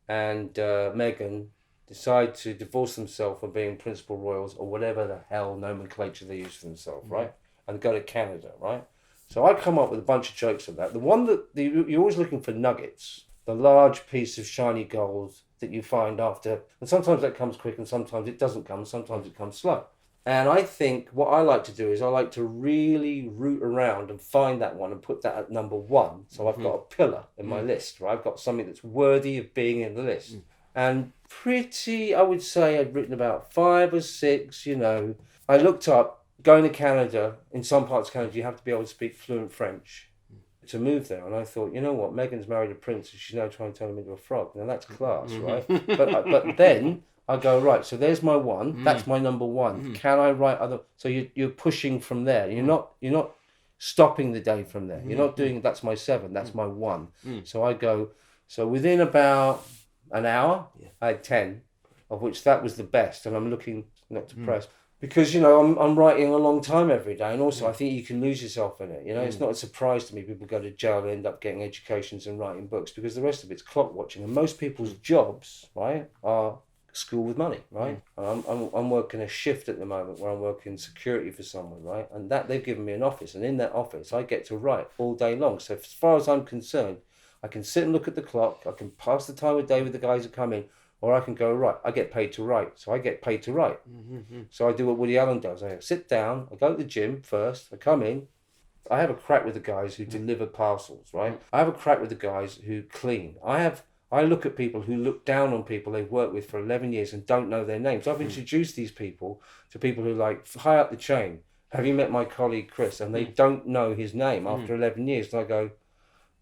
Speaker 2: and Meghan decide to divorce themselves from being principal royals or whatever the hell nomenclature they use for themselves, right? And go to Canada, right? So I come up with a bunch of jokes of that. The one that you're always looking for nuggets, the large piece of shiny gold that you find after, and sometimes that comes quick and sometimes it doesn't come, and sometimes it comes slow. And I think what I like to do is I like to really root around and find that one and put that at number one. So I've got a pillar in my list, right? I've got something that's worthy of being in the list. And I would say I'd written about 5 or 6, you know. I looked up, going to Canada, in some parts of Canada, you have to be able to speak fluent French to move there. And I thought, you know what, Meghan's married a prince and she's now trying to turn him into a frog. Now that's class, right? But then I go, right, so there's my one. That's my number one. Can I write other? So you're pushing from there. You're not stopping the day from there. You're not doing, that's my 7. That's my 1. So I go, so within about an hour, I had 10. of which that was the best, and I'm looking not to press. Because, you know, I'm writing a long time every day, and also I think you can lose yourself in it. You know, it's not a surprise to me people go to jail and end up getting educations and writing books, because the rest of it's clock watching. And most people's jobs, right, are school with money, right? I'm working a shift at the moment where I'm working security for someone, right? And that they've given me an office, and in that office I get to write all day long. So as far as I'm concerned, I can sit and look at the clock, I can pass the time of day with the guys who come in, or I can go, right, I get paid to write. So I get paid to write. So I do what Woody Allen does. I sit down, I go to the gym first, I come in, I have a crack with the guys who deliver parcels, right? I have a crack with the guys who clean. I look at people who look down on people they've worked with for 11 years and don't know their names. I've introduced these people to people who like high up the chain. Have you met my colleague Chris? And they don't know his name after 11 years. And I go,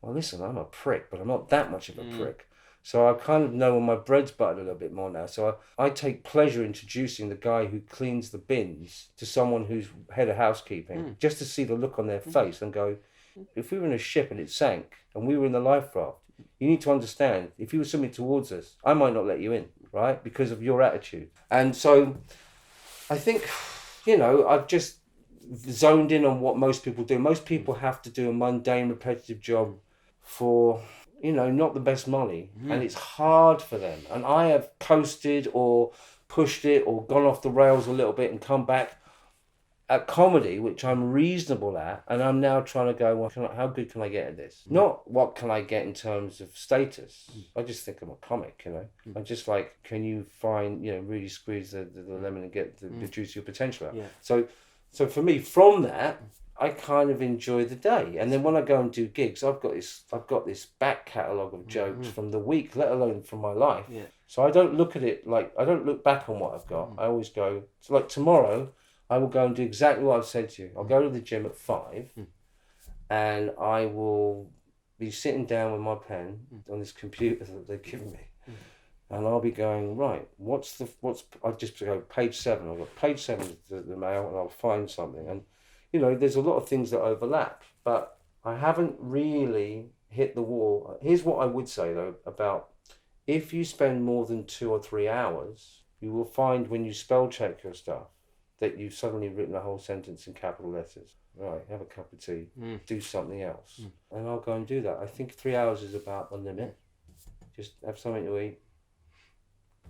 Speaker 2: well, listen, I'm a prick, but I'm not that much of a prick. So I kind of know when my bread's buttered a little bit more now. So I take pleasure introducing the guy who cleans the bins to someone who's head of housekeeping, just to see the look on their face and go, if we were in a ship and it sank and we were in the life raft, you need to understand, if you were swimming towards us, I might not let you in, right? Because of your attitude. And so I think, you know, I've just zoned in on what most people do. Most people have to do a mundane, repetitive job for, you know, not the best money, and it's hard for them. And I have coasted or pushed it or gone off the rails a little bit and come back at comedy, which I'm reasonable at, and I'm now trying to go, well, how good can I get at this? Not what can I get in terms of status. I just think I'm a comic, you know. I'm just like, can you find, you know, really squeeze the lemon and get the juice of your potential out? Yeah. So for me, from that, I kind of enjoy the day. And then when I go and do gigs, I've got this back catalogue of jokes from the week, let alone from my life. Yeah. So I don't look at it like, I don't look back on what I've got. I always go, so like tomorrow, I will go and do exactly what I've said to you. I'll go to the gym at 5 and I will be sitting down with my pen on this computer that they've given me. And I'll be going, right, I'll just go page 7. I've got page 7 of the mail, and I'll find something. And, you know, there's a lot of things that overlap, but I haven't really hit the wall. Here's what I would say, though, about if you spend more than 2 or 3 hours, you will find when you spell check your stuff that you've suddenly written a whole sentence in capital letters. Right, have a cup of tea, do something else. And I'll go and do that. I think 3 hours is about the limit. Just have something to eat.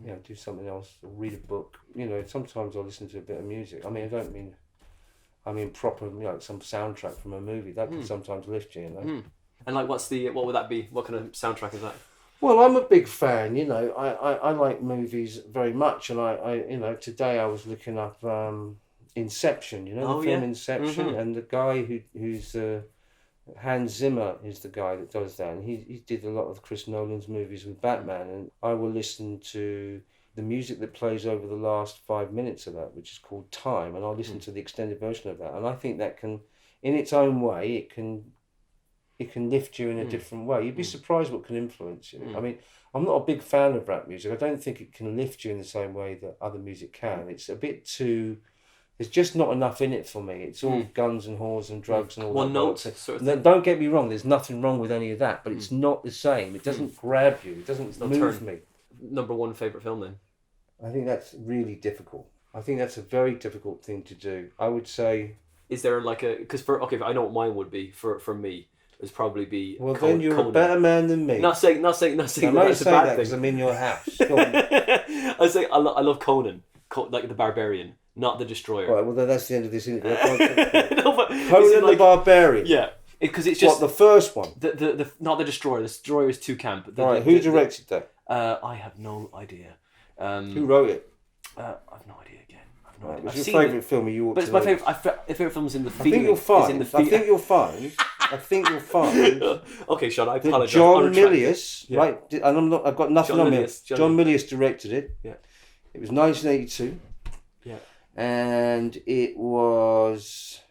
Speaker 2: You know, do something else, or read a book. You know, sometimes I'll listen to a bit of music. I mean, I mean proper, you know, some soundtrack from a movie. That can sometimes lift you, you know.
Speaker 3: And like, what would that be? What kind of soundtrack is that?
Speaker 2: Well, I'm a big fan, you know. I like movies very much, and I you know, today I was looking up Inception, you know, the film Inception, and the guy who's Hans Zimmer is the guy that does that, and he did a lot of Chris Nolan's movies with Batman, and I will listen to the music that plays over the last 5 minutes of that, which is called Time, and I'll listen to the extended version of that, and I think that can, in its own way, it can lift you in a different way. You'd be surprised what can influence you. I mean, I'm not a big fan of rap music. I don't think it can lift you in the same way that other music can. It's a bit too... There's just not enough in it for me. It's all guns and whores and drugs and all
Speaker 3: One
Speaker 2: that.
Speaker 3: note sort of thing.
Speaker 2: Don't get me wrong, there's nothing wrong with any of that, but it's not the same. It doesn't grab you. It doesn't move me.
Speaker 3: Number one favourite film then?
Speaker 2: I think that's really difficult. I think that's a very difficult thing to do. I would say...
Speaker 3: Is there like a... Because I know what mine would be for me. It'd probably be...
Speaker 2: Well, then you're a better man than me.
Speaker 3: Not saying that's a bad thing.
Speaker 2: Because I'm in your house. Go on.
Speaker 3: I say I love Conan, like the Barbarian, not the Destroyer.
Speaker 2: Right, well, then that's the end of this interview.
Speaker 3: No, but
Speaker 2: Conan the Barbarian.
Speaker 3: Yeah, because it's just...
Speaker 2: What, the first one?
Speaker 3: The not the Destroyer. The Destroyer is too camp.
Speaker 2: Who directed that?
Speaker 3: I have no idea.
Speaker 2: Who wrote it?
Speaker 3: I've no idea again.
Speaker 2: Right, what's your favourite film you ought
Speaker 3: But it's my favourite film is in the feeling.
Speaker 2: I think you'll find.
Speaker 3: Okay, Sean, I apologise.
Speaker 2: John Milius, right? And I've got nothing on me. John Milius directed it.
Speaker 3: Yeah.
Speaker 2: It was 1982.
Speaker 3: Yeah.
Speaker 2: And it was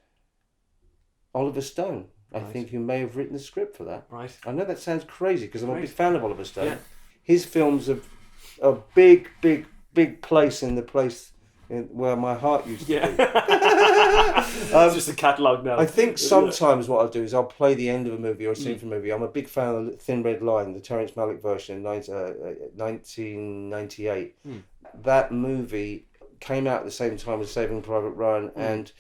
Speaker 2: Oliver Stone, I think, who may have written the script for that.
Speaker 3: Right.
Speaker 2: I know that sounds crazy because I'm a big fan of Oliver Stone.
Speaker 3: Yeah.
Speaker 2: His films are a big place in the place where my heart used to be.
Speaker 3: It's just a catalogue now.
Speaker 2: I think sometimes what I'll do is I'll play the end of a movie or a scene from a movie. I'm a big fan of Thin Red Line, the Terrence Malick version in 1998. that movie came out at the same time as Saving Private Ryan and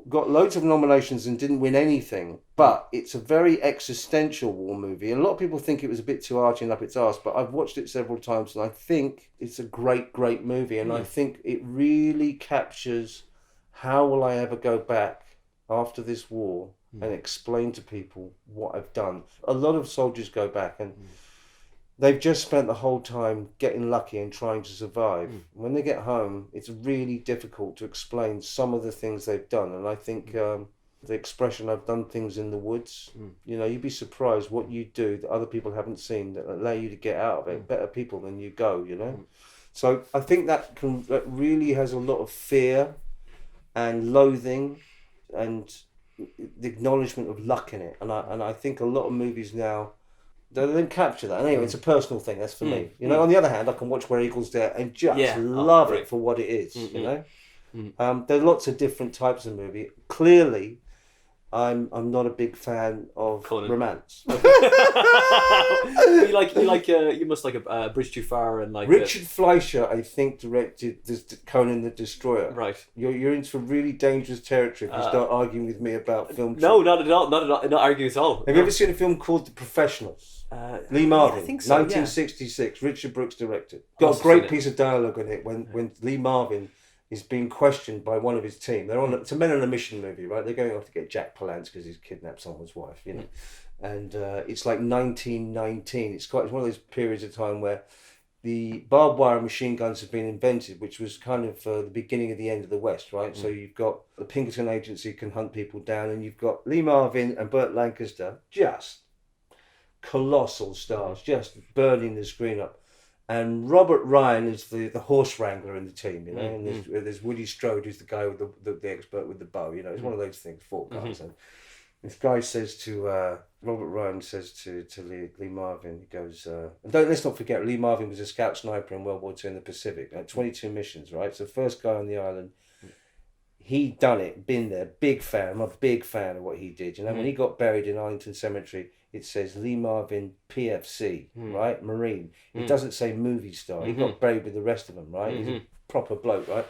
Speaker 2: got loads of nominations and didn't win anything. But it's a very existential war movie. A lot of people think it was a bit too arty and up its arse, but I've watched it several times and I think it's a great, great movie. And I think it really captures how will I ever go back after this war and explain to people what I've done. A lot of soldiers go back and they've just spent the whole time getting lucky and trying to survive. When they get home, it's really difficult to explain some of the things they've done. And I think the expression, I've done things in the woods, you'd be surprised what you do that other people haven't seen that allow you to get out of it. Better people than you go, So I think that really has a lot of fear and loathing and the acknowledgement of luck in it. And I think a lot of movies now, they don't capture that. Anyway, it's a personal thing. That's for me. On the other hand, I can watch Where Eagles Dare and just love it for what it is. There are lots of different types of movie. Clearly, I'm not a big fan of romance.
Speaker 3: You must like a Bridge Too Far and like
Speaker 2: Richard Fleischer, I think, directed Conan the Destroyer.
Speaker 3: Right.
Speaker 2: You're into really dangerous territory if you start arguing with me about film.
Speaker 3: No, not at all. Not arguing at all.
Speaker 2: Have you ever seen a film called The Professionals? Lee Marvin,
Speaker 3: I think so,
Speaker 2: 1966. Richard Brooks directed. Got a great piece of dialogue in it when Lee Marvin is being questioned by one of his team. It's a Men on a Mission movie, right? They're going off to get Jack Palance because he's kidnapped someone's wife, And it's like 1919. It's one of those periods of time where the barbed wire machine guns have been invented, which was kind of the beginning of the end of the West, right? So you've got the Pinkerton Agency can hunt people down, and you've got Lee Marvin and Burt Lancaster, just colossal stars, just burning the screen up. And Robert Ryan is the horse wrangler in the team, and there's Woody Strode, who's the guy with the expert with the bow, it's one of those things, fought guys. And this guy says to, Robert Ryan says to Lee Marvin, he goes, let's not forget, Lee Marvin was a scout sniper in World War II in the Pacific, 22 missions, right? So first guy on the island, he'd done it, been there, big fan, I'm a big fan of what he did. When he got buried in Arlington Cemetery, it says Lee Marvin PFC, right? Marine. It doesn't say movie star. He got buried with the rest of them, right? He's a proper bloke, right?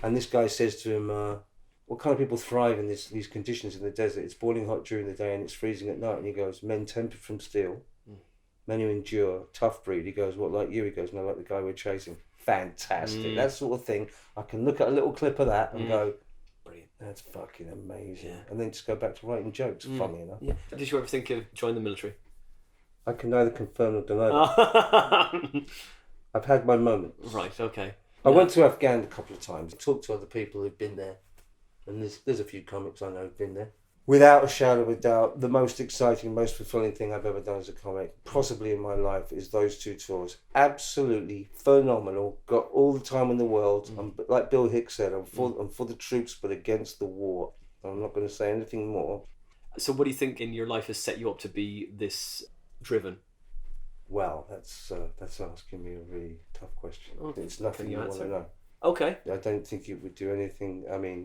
Speaker 2: And this guy says to him, what kind of people thrive in these conditions in the desert? It's boiling hot during the day and it's freezing at night. And he goes, men tempered from steel, men who endure, tough breed. He goes, what, like you? He goes, no, like the guy we're chasing. Fantastic. That sort of thing. I can look at a little clip of that and go, that's fucking amazing. Yeah. And then just go back to writing jokes, funny enough. Yeah.
Speaker 3: Did you ever think of joining the military?
Speaker 2: I can neither confirm nor deny that. I've had my moments.
Speaker 3: Right, okay.
Speaker 2: I went to Afghan a couple of times, talked to other people who've been there, and there's a few comics I know who've been there. Without a shadow of a doubt, the most exciting, most fulfilling thing I've ever done as a comic, possibly in my life, is those 2 tours. Absolutely phenomenal. Got all the time in the world. Like Bill Hicks said, I'm for the troops, but against the war. I'm not going to say anything more.
Speaker 3: So what do you think in your life has set you up to be this driven?
Speaker 2: Well, that's asking me a really tough question. Okay. It's nothing you want to know.
Speaker 3: Okay.
Speaker 2: I don't think it would do anything. I mean,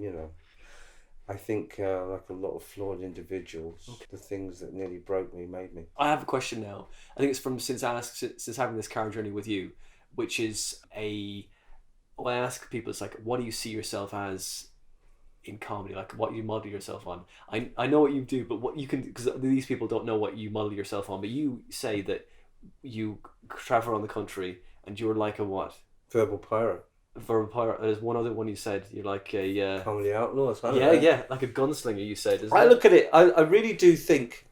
Speaker 2: I think, like a lot of flawed individuals, the things that nearly broke me made me.
Speaker 3: I have a question now. I think it's from since having this car journey with you, which is I ask people, it's like, what do you see yourself as in comedy? Like, what you model yourself on? I know what you do, but what you can, because these people don't know what you model yourself on, but you say that you travel around the country and you're like a what?
Speaker 2: Verbal pirate.
Speaker 3: There's one other one you said, you're like a
Speaker 2: comedy outlaw.
Speaker 3: Yeah, like a gunslinger. You said.
Speaker 2: I look at it. I really do think,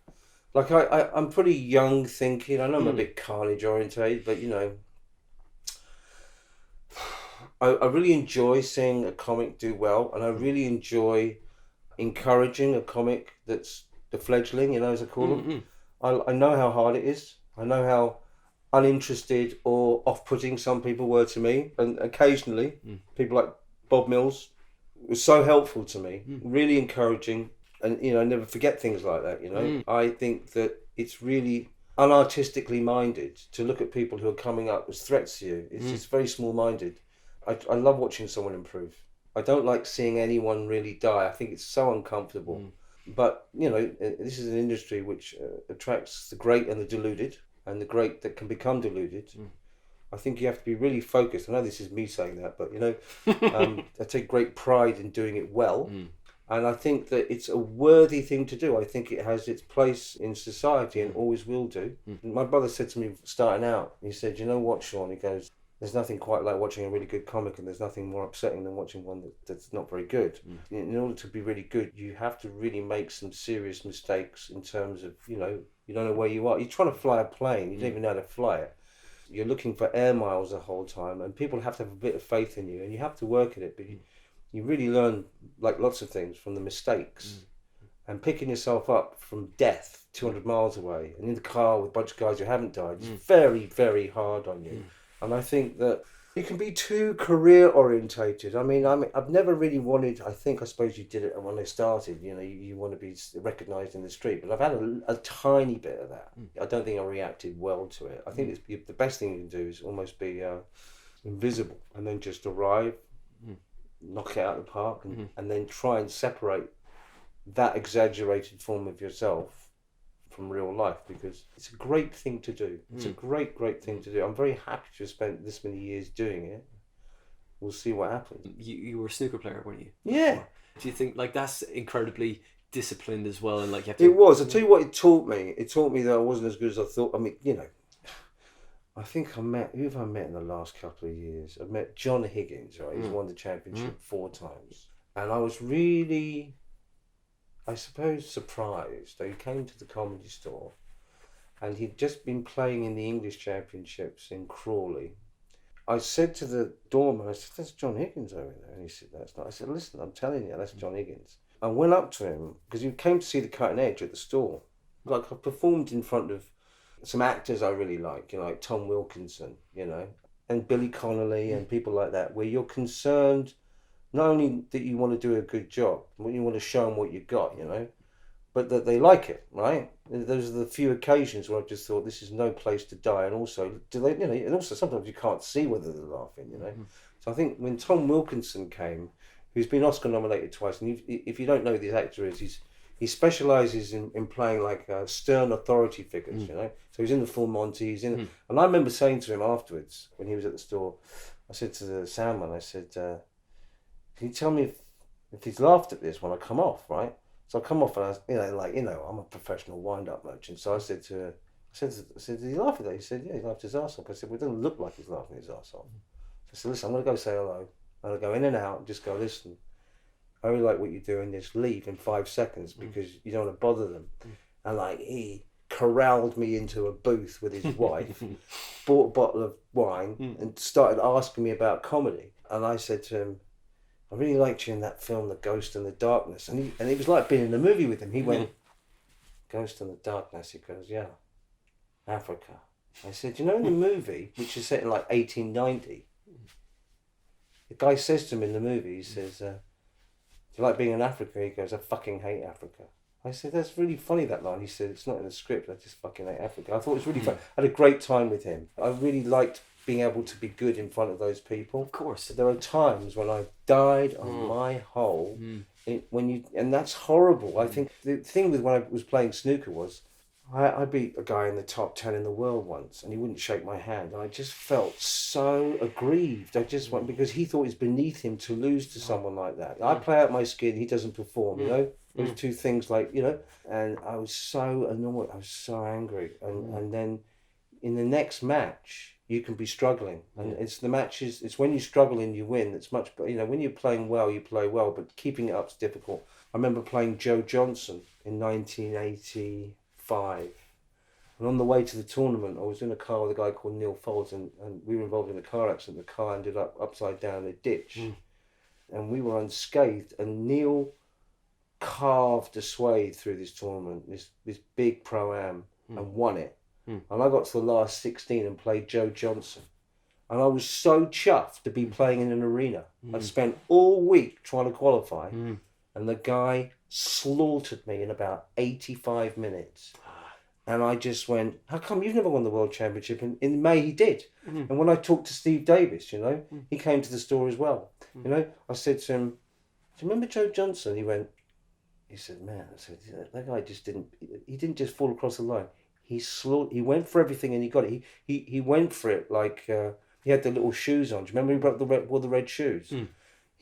Speaker 2: like I'm pretty young thinking. I know I'm a bit carnage orientated, but I really enjoy seeing a comic do well, and I really enjoy encouraging a comic that's the fledgling. As I call them. I know how hard it is. I know how uninterested or off-putting some people were to me, and occasionally people like Bob Mills was so helpful to me, really encouraging, and I never forget things like that. I think that it's really unartistically minded to look at people who are coming up as threats to you. It's very small-minded. I love watching someone improve. I don't like seeing anyone really die. I think it's so uncomfortable. But this is an industry which attracts the great and the deluded, and the great that can become deluded. I think you have to be really focused. I know this is me saying that, but, you know, I take great pride in doing it well. And I think that it's a worthy thing to do. I think it has its place in society and always will do. My brother said to me starting out, he said, you know what, Sean? He goes, there's nothing quite like watching a really good comic, and there's nothing more upsetting than watching one that's not very good. In order to be really good, you have to really make some serious mistakes in terms of, you know, you don't know where you are. You're trying to fly a plane, you don't even know how to fly it. You're looking for air miles the whole time, and people have to have a bit of faith in you, and you have to work at it, but you really learn, like lots of things, from the mistakes. And picking yourself up from death 200 miles away and in the car with a bunch of guys who haven't died is very, very hard on you. And I think that you can be too career orientated. I mean, I've never really wanted, I suppose you did it when I started, you know, you want to be recognised in the street, but I've had a tiny bit of that. I don't think I reacted well to it. I think the best thing you can do is almost be invisible and then just arrive, knock it out of the park, and then try and separate that exaggerated form of yourself from real life, because it's a great thing to do. It's a great thing to do. I'm very happy to have spent this many years doing it. We'll see what happens.
Speaker 3: You were a snooker player, weren't you?
Speaker 2: Yeah.
Speaker 3: Do you think like that's incredibly disciplined as well, and like you have to...
Speaker 2: It was. I'll tell you what it taught me. It taught me that I wasn't as good as I thought. I mean, you know, I think who have I met in the last couple of years? I've met John Higgins, right? He's won the championship 4 times. And I was really, I suppose, surprised. He came to the Comedy Store and he'd just been playing in the English Championships in Crawley. I said to the doorman, I said, that's John Higgins over there. And he said, that's not. I said, listen, I'm telling you, that's John Higgins. I went up to him because he came to see the Cutting Edge at the store. Like, I performed in front of some actors I really like, you know, like Tom Wilkinson, you know, and Billy Connolly and people like that, where you're concerned not only that you want to do a good job, but you want to show them what you got, you know, but that they like it, right? Those are the few occasions where I've just thought, this is no place to die. And also, do they, you know, and also sometimes you can't see whether they're laughing, you know. So I think when Tom Wilkinson came, who's been Oscar nominated twice, and if you don't know who this actor is, he specialises in playing like stern authority figures, you know. So he's in the Full Monty, he's in, and I remember saying to him afterwards when he was at the store, I said to the soundman, I said, can you tell me if he's laughed at this when I come off, right? So I come off and I was, I'm a professional wind-up merchant. So I said to her, did he laugh at that? He said, yeah, he laughed his arse off. I said, well, it doesn't look like he's laughing his arse off. So I said, listen, I'm going to go say hello. I'm going to go in and out and just go, listen, I really like what you're doing, just leave in 5 seconds because you don't want to bother them. And like, he corralled me into a booth with his wife, bought a bottle of wine and started asking me about comedy. And I said to him, I really liked you in that film, The Ghost and the Darkness. And it was like being in a movie with him. He went, Ghost and the Darkness? He goes, yeah, Africa. I said, you know, in the movie, which is set in like 1890, the guy says to him in the movie, he says, do you like being in Africa? He goes, I fucking hate Africa. I said, that's really funny, that line. He said, it's not in the script, I just fucking hate Africa. I thought it was really fun. I had a great time with him. I really liked being able to be good in front of those people. Of course. There are times when I died on my hole, and that's horrible. I think the thing with when I was playing snooker was, I beat a guy in the top 10 in the world once, and he wouldn't shake my hand, and I just felt so aggrieved. I just went, because he thought it's beneath him to lose to someone like that. I play out my skin, he doesn't perform, you know? Those two things, like, you know? And I was so annoyed, I was so angry. And then in the next match, you can be struggling, and it's the matches, it's when you struggle and you win, it's much better. You know, when you're playing well, you play well, but keeping it up's difficult. I remember playing Joe Johnson in 1985, and on the way to the tournament, I was in a car with a guy called Neil Folds, and we were involved in a car accident. The car ended up upside down in a ditch, and we were unscathed, and Neil carved a swathe through this tournament, this big Pro-Am, and won it. And I got to the last 16 and played Joe Johnson. And I was so chuffed to be playing in an arena. I spent all week trying to qualify, and the guy slaughtered me in about 85 minutes. And I just went, how come you've never won the World Championship? And in May he did. And when I talked to Steve Davis, you know, he came to the store as well. You know, I said to him, do you remember Joe Johnson? He said, man, I said, that guy just didn't just fall across the line. He went for everything and he got it. He went for it like he had the little shoes on. Do you remember he wore the red shoes?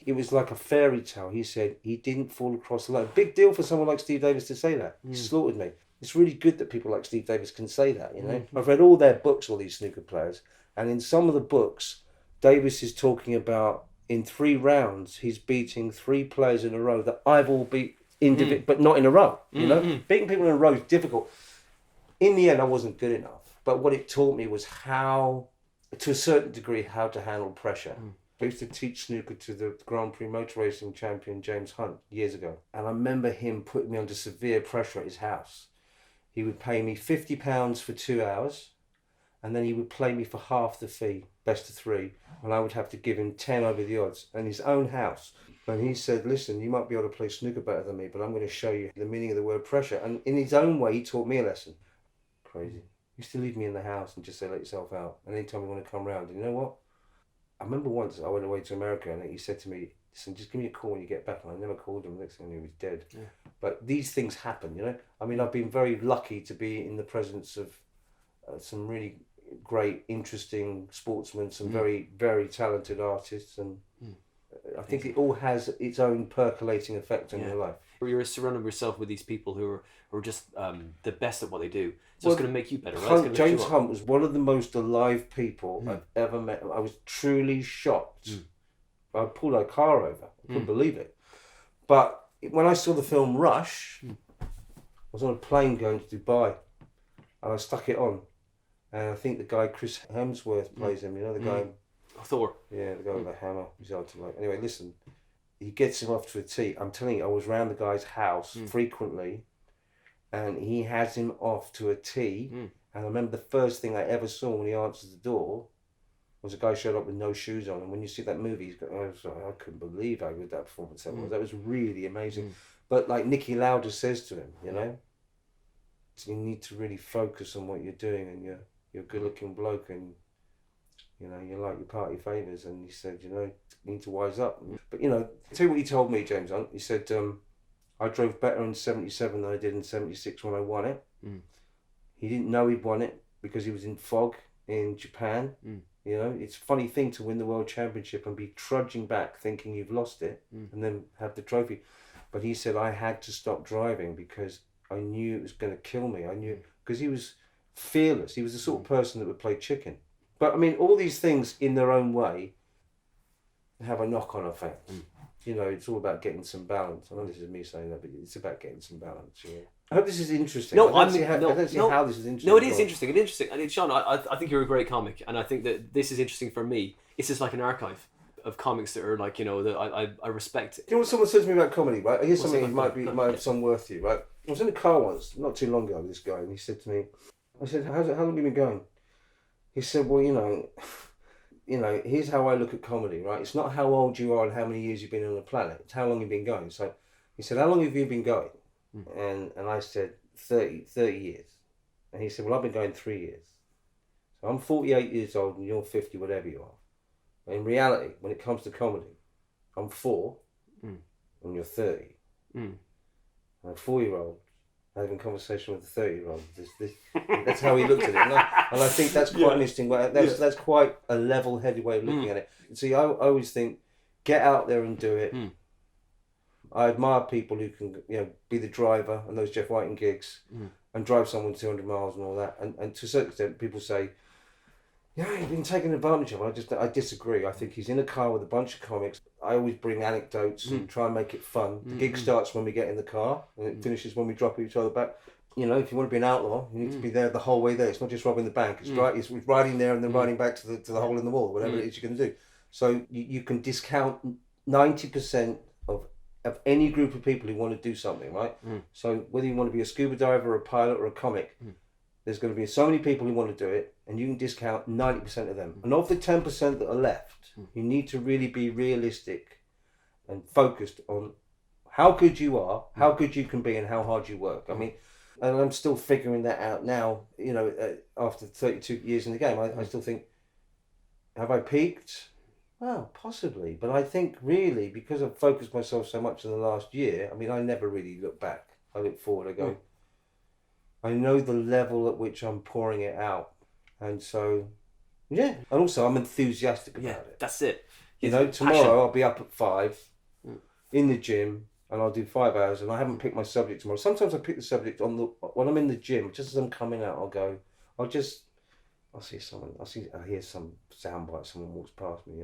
Speaker 2: It was like a fairy tale. He said he didn't fall across the line. Big deal for someone like Steve Davis to say that. He slaughtered me. It's really good that people like Steve Davis can say that, you know. I've read all their books, all these snooker players, and in some of the books, Davis is talking about in 3 rounds, he's beating 3 players in a row that I've all beat but not in a row, you know. Beating people in a row is difficult. In the end, I wasn't good enough, but what it taught me was how, to a certain degree, how to handle pressure. I used to teach snooker to the Grand Prix motor racing champion James Hunt years ago, and I remember him putting me under severe pressure at his house. He would pay me £50 for 2 hours, and then he would play me for half the fee, best of 3, and I would have to give him 10 over the odds in his own house. And he said, listen, you might be able to play snooker better than me, but I'm going to show you the meaning of the word pressure. And in his own way, he taught me a lesson. Crazy. He used to leave me in the house and just say, let yourself out. And anytime you want to come round, and you know what? I remember once I went away to America and he said to me, listen, just give me a call when you get back. And I never called him. The next thing I knew, he was dead. Yeah. But these things happen, you know. I mean, I've been very lucky to be in the presence of some really great, interesting sportsmen, some very, very talented artists. And I think it all has its own percolating effect on your life.
Speaker 3: You're surrounding yourself with these people who are just the best at what they do. So it's going to make you better, right?
Speaker 2: James Hunt was one of the most alive people I've ever met. I was truly shocked. I pulled a car over. I couldn't believe it. But when I saw the film Rush, I was on a plane going to Dubai, and I stuck it on. And I think the guy Chris Hemsworth plays him. You know the guy.
Speaker 3: Thor.
Speaker 2: Yeah, the guy with the hammer. He's hard to like. Anyway, listen. He gets him off to a tee. I'm telling you, I was around the guy's house frequently, and he has him off to a tee. And I remember the first thing I ever saw when he answered the door was a guy showed up with no shoes on. And when you see that movie, I couldn't believe how good that performance was. That was really amazing. But like Nicky Lauda says to him, you know, you need to really focus on what you're doing, and you're a good-looking bloke, and you know, you like your party favours. And he said, you know, you need to wise up. But, you know, tell you what he told me, James Hunt. He said, I drove better in 77 than I did in 76 when I won it. He didn't know he'd won it because he was in fog in Japan. You know, it's a funny thing to win the World Championship and be trudging back thinking you've lost it and then have the trophy. But he said, I had to stop driving because I knew it was going to kill me. I knew, because he was fearless. He was the sort of person that would play chicken. But I mean, all these things in their own way have a knock-on effect. You know, it's all about getting some balance. I know this is me saying that, but it's about getting some balance. Yeah. I hope this is interesting. I don't see how this is interesting.
Speaker 3: No, it is interesting. It's interesting. And Sean, I think you're a great comic, and I think that this is interesting for me. It's just like an archive of comics that are like, you know, that I respect.
Speaker 2: Do you know what someone says to me about comedy, right? Here's something that might have some worth to you, right? I was in a car once, not too long ago, with this guy, and he said to me, I said, how long have you been going? He said, well, you know, here's how I look at comedy, right? It's not how old you are and how many years you've been on the planet. It's how long you've been going. So he said, how long have you been going? And I said, 30 years. And he said, well, I've been going 3 years. So I'm 48 years old and you're 50, whatever you are. In reality, when it comes to comedy, I'm 4 and you're 30. And a 4-year-old having a conversation with a 30-year-old. That's how he looked at it. And I think that's quite an interesting way. That's quite a level-headed way of looking at it. See, I always think, get out there and do it. I admire people who can, you know, be the driver and those Jeff Whiting gigs and drive someone 200 miles and all that. And to a certain extent, people say, yeah, you've been taken advantage of. I disagree. I think he's in a car with a bunch of comics. I always bring anecdotes and try and make it fun. The gig starts when we get in the car and it finishes when we drop each other back. You know, if you want to be an outlaw, you need to be there the whole way there. It's not just robbing the bank. It's it's riding there and then riding back to the hole in the wall, whatever it is you're going to do. So you can discount 90% of any group of people who want to do something, right? So whether you want to be a scuba diver or a pilot or a comic, there's going to be so many people who want to do it, and you can discount 90% of them. And of the 10% that are left, you need to really be realistic and focused on how good you are, how good you can be, and how hard you work. I mean, and I'm still figuring that out now, you know, after 32 years in the game. I still think, have I peaked? Well, possibly. But I think really, because I've focused myself so much in the last year, I mean, I never really look back. I look forward, I go, I know the level at which I'm pouring it out. And so, yeah. And also, I'm enthusiastic about it.
Speaker 3: That's it.
Speaker 2: You know, tomorrow I'll be up at 5 in the gym, and I'll do 5 hours, and I haven't picked my subject tomorrow. Sometimes I pick the subject when I'm in the gym, just as I'm coming out, I'll see someone, I hear some soundbite, someone walks past me,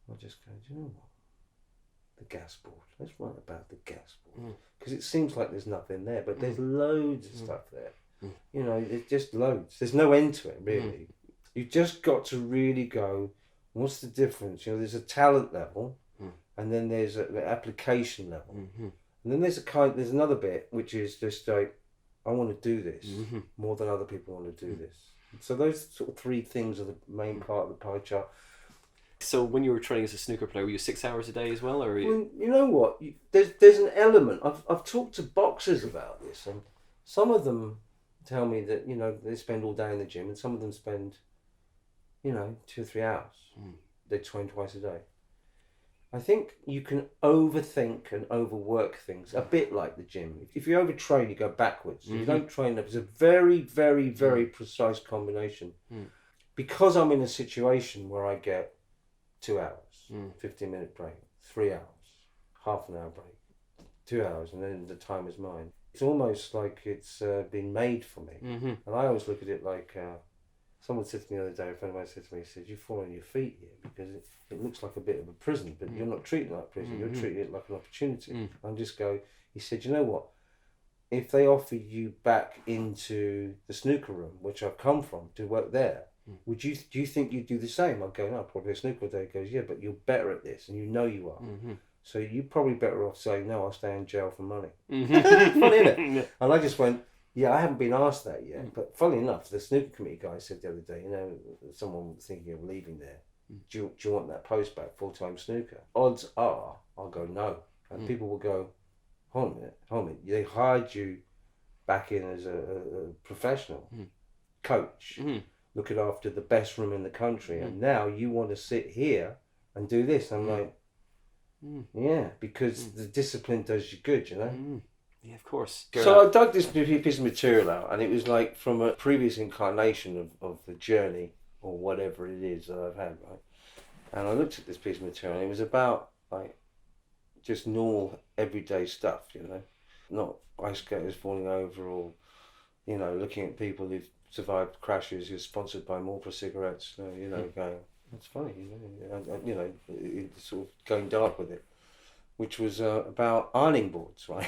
Speaker 2: I'll just go, do you know what? The gas board. Let's write about the gas board. Because it seems like there's nothing there, but there's loads of stuff there. You know, there's just loads. There's no end to it, really. You've just got to really go, what's the difference? You know, there's a talent level, and then there's an application level. And then there's another bit, which is just like, I want to do this more than other people want to do this. So those sort of 3 things are the main part of the pie chart.
Speaker 3: So when you were training as a snooker player, were you 6 hours a day as well, or?
Speaker 2: Well, you know what? There's an element. I've talked to boxers about this, and some of them tell me that, you know, they spend all day in the gym, and some of them spend, you know, 2 or 3 hours. They train twice a day. I think you can overthink and overwork things, a bit like the gym. If you overtrain, you go backwards. If you don't train enough, it's a very, very, very precise combination. Because I'm in a situation where I get 2 hours, 15-minute break, 3 hours, half an hour break, 2 hours, and then the time is mine. It's almost like it's been made for me. And I always look at it like, someone said to me the other day, a friend of mine said to me, he said, you fall on your feet here because it looks like a bit of a prison, but you're not treating it like prison, you're treating it like an opportunity. And just go, he said, you know what? If they offer you back into the snooker room, which I've come from, to work there, do you think you'd do the same? I'd go, no, probably a snooker day. He goes, yeah, but you're better at this, and you know you are. So you're probably better off saying, no, I'll stay in jail for money. Funny, isn't it? And I just went, yeah, I haven't been asked that yet. But funny enough, the snooker committee guy said the other day, you know, someone was thinking of leaving there. Do you want that post back, full-time snooker? Odds are, I'll go, no. And people will go, hold on a minute. They hired you back in as a professional coach. Looking after the best room in the country, and now you want to sit here and do this. I'm like, yeah, because the discipline does you good, you know.
Speaker 3: Yeah, of course.
Speaker 2: So I dug this piece of material out, and it was like from a previous incarnation of the journey or whatever it is that I've had, right? And I looked at this piece of material, and it was about like just normal everyday stuff, you know, not ice skaters falling over, or, you know, looking at people who've survived crashes who're sponsored by Marlboro cigarettes, you know, going, that's funny, you know, it's sort of going dark with it, which was about ironing boards, right?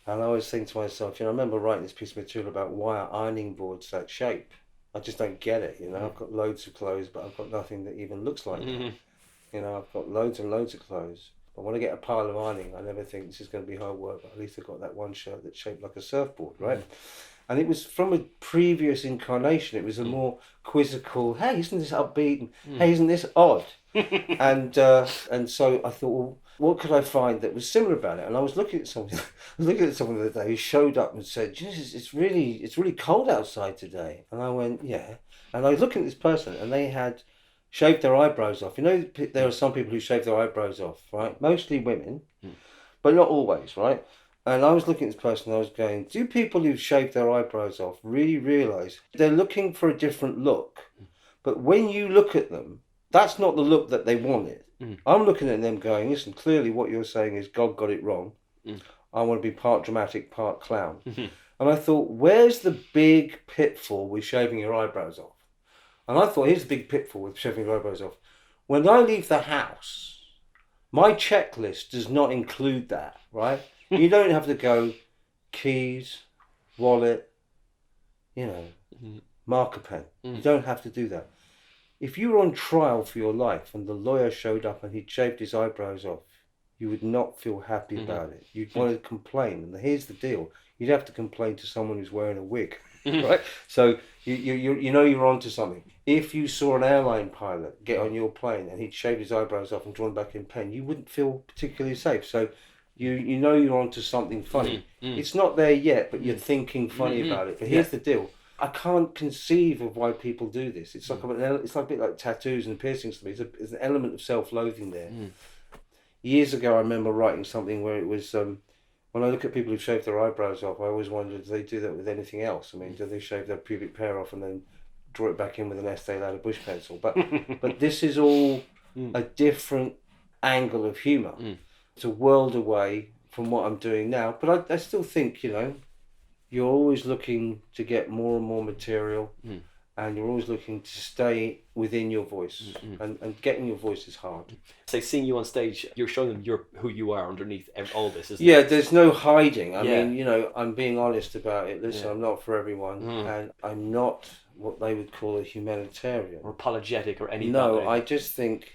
Speaker 2: And I always think to myself, you know, I remember writing this piece of material about why are ironing boards that shape. I just don't get it, you know. I've got loads of clothes, but I've got nothing that even looks like that. You know, I've got loads and loads of clothes. But when I get a pile of ironing, I never think this is going to be hard work, but at least I've got that one shirt that's shaped like a surfboard, right? And it was from a previous incarnation. It was a more quizzical, hey, isn't this upbeat? And, hey, isn't this odd? And so I thought, well, what could I find that was similar about it? And I was looking at someone the other day who showed up and said, Jesus, it's really cold outside today. And I went, yeah. And I was looking at this person, and they had shaved their eyebrows off. You know, there are some people who shave their eyebrows off, right? Mostly women, but not always, right? And I was looking at this person, and I was going, do people who shave their eyebrows off really realise they're looking for a different look? But when you look at them, that's not the look that they wanted. I'm looking at them going, listen, clearly what you're saying is God got it wrong. I want to be part dramatic, part clown. And I thought, where's the big pitfall with shaving your eyebrows off? And I thought, here's the big pitfall with shaving your eyebrows off. When I leave the house, my checklist does not include that, right? You don't have to go keys, wallet, you know, marker pen. You don't have to do that. If you were on trial for your life and the lawyer showed up and he'd shaved his eyebrows off, you would not feel happy about it. You'd want to complain. And here's the deal. You'd have to complain to someone who's wearing a wig, right? So you know you're onto something. If you saw an airline pilot get on your plane and he'd shaved his eyebrows off and drawn back in pen, you wouldn't feel particularly safe. So you know you're onto something funny. It's not there yet, but you're thinking funny about it. But here's the deal. I can't conceive of why people do this. It's like a bit like tattoos and piercings to me. There's an element of self-loathing there. Years ago, I remember writing something where it was when I look at people who shave their eyebrows off, I always wonder, do they do that with anything else? I mean, do they shave their pubic hair off and then draw it back in with an Estee Lauder bush pencil? But this is all a different angle of humour. It's a world away from what I'm doing now. But I still think, you know, you're always looking to get more and more material, and you're always looking to stay within your voice. And getting your voice is hard.
Speaker 3: So seeing you on stage, you're showing them who you are underneath all this, isn't
Speaker 2: Yeah,
Speaker 3: it?
Speaker 2: there's no hiding. I mean, you know, I'm being honest about it. Listen, I'm not for everyone, and I'm not what they would call a humanitarian.
Speaker 3: Or apologetic or anything.
Speaker 2: No, I just think,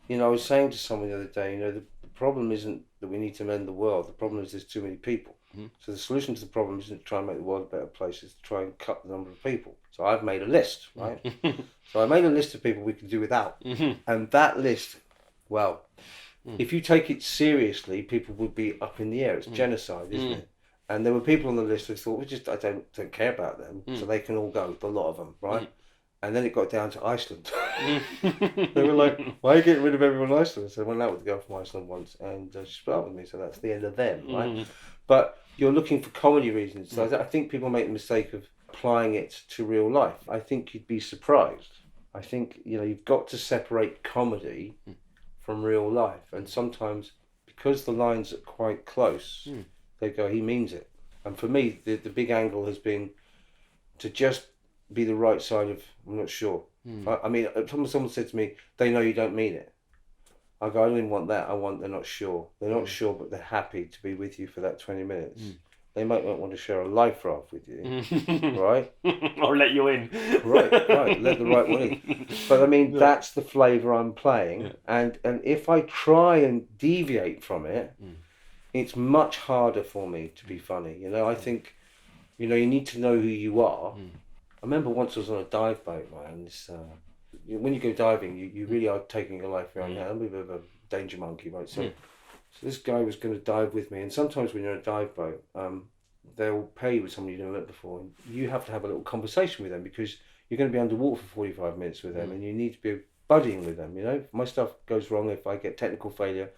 Speaker 2: you know, I was saying to someone the other day, you know, the problem isn't that we need to mend the world. The problem is there's too many people. So the solution to the problem isn't to try and make the world a better place, it's to try and cut the number of people. So I've made a list, right? So I made a list of people we can do without. And that list, well, if you take it seriously, people would be up in the air. It's genocide, isn't it? And there were people on the list who thought, I don't care about them, so they can all go, a lot of them, right? And then it got down to Iceland. They were like, why are you getting rid of everyone in Iceland? So I went out with the girl from Iceland once, and she split up with me, so that's the end of them, right? But you're looking for comedy reasons. So I think people make the mistake of applying it to real life. I think you'd be surprised. I think, you know, you've got to separate comedy from real life. And sometimes, because the lines are quite close, they go, he means it. And for me, the big angle has been to just be the right side of, I'm not sure. I mean, someone said to me, they know you don't mean it. I go, I don't even want that. I want they're not sure. They're not sure, but they're happy to be with you for that 20 minutes. They might not want to share a life raft with you, right?
Speaker 3: Or let you in.
Speaker 2: right, let the right one in. But I mean, that's the flavour I'm playing. And if I try and deviate from it, it's much harder for me to be funny. You know, I think, you know, you need to know who you are. I remember once I was on a dive boat, right, and this, when you go diving, you really are taking your life in your own hand. I'm a bit of a danger monkey, right? So this guy was going to dive with me, and sometimes when you're on a dive boat, they'll pay you with someone you've never met before, and you have to have a little conversation with them because you're going to be underwater for 45 minutes with them, and you need to be buddying with them. You know, if my stuff goes wrong, if I get technical failure,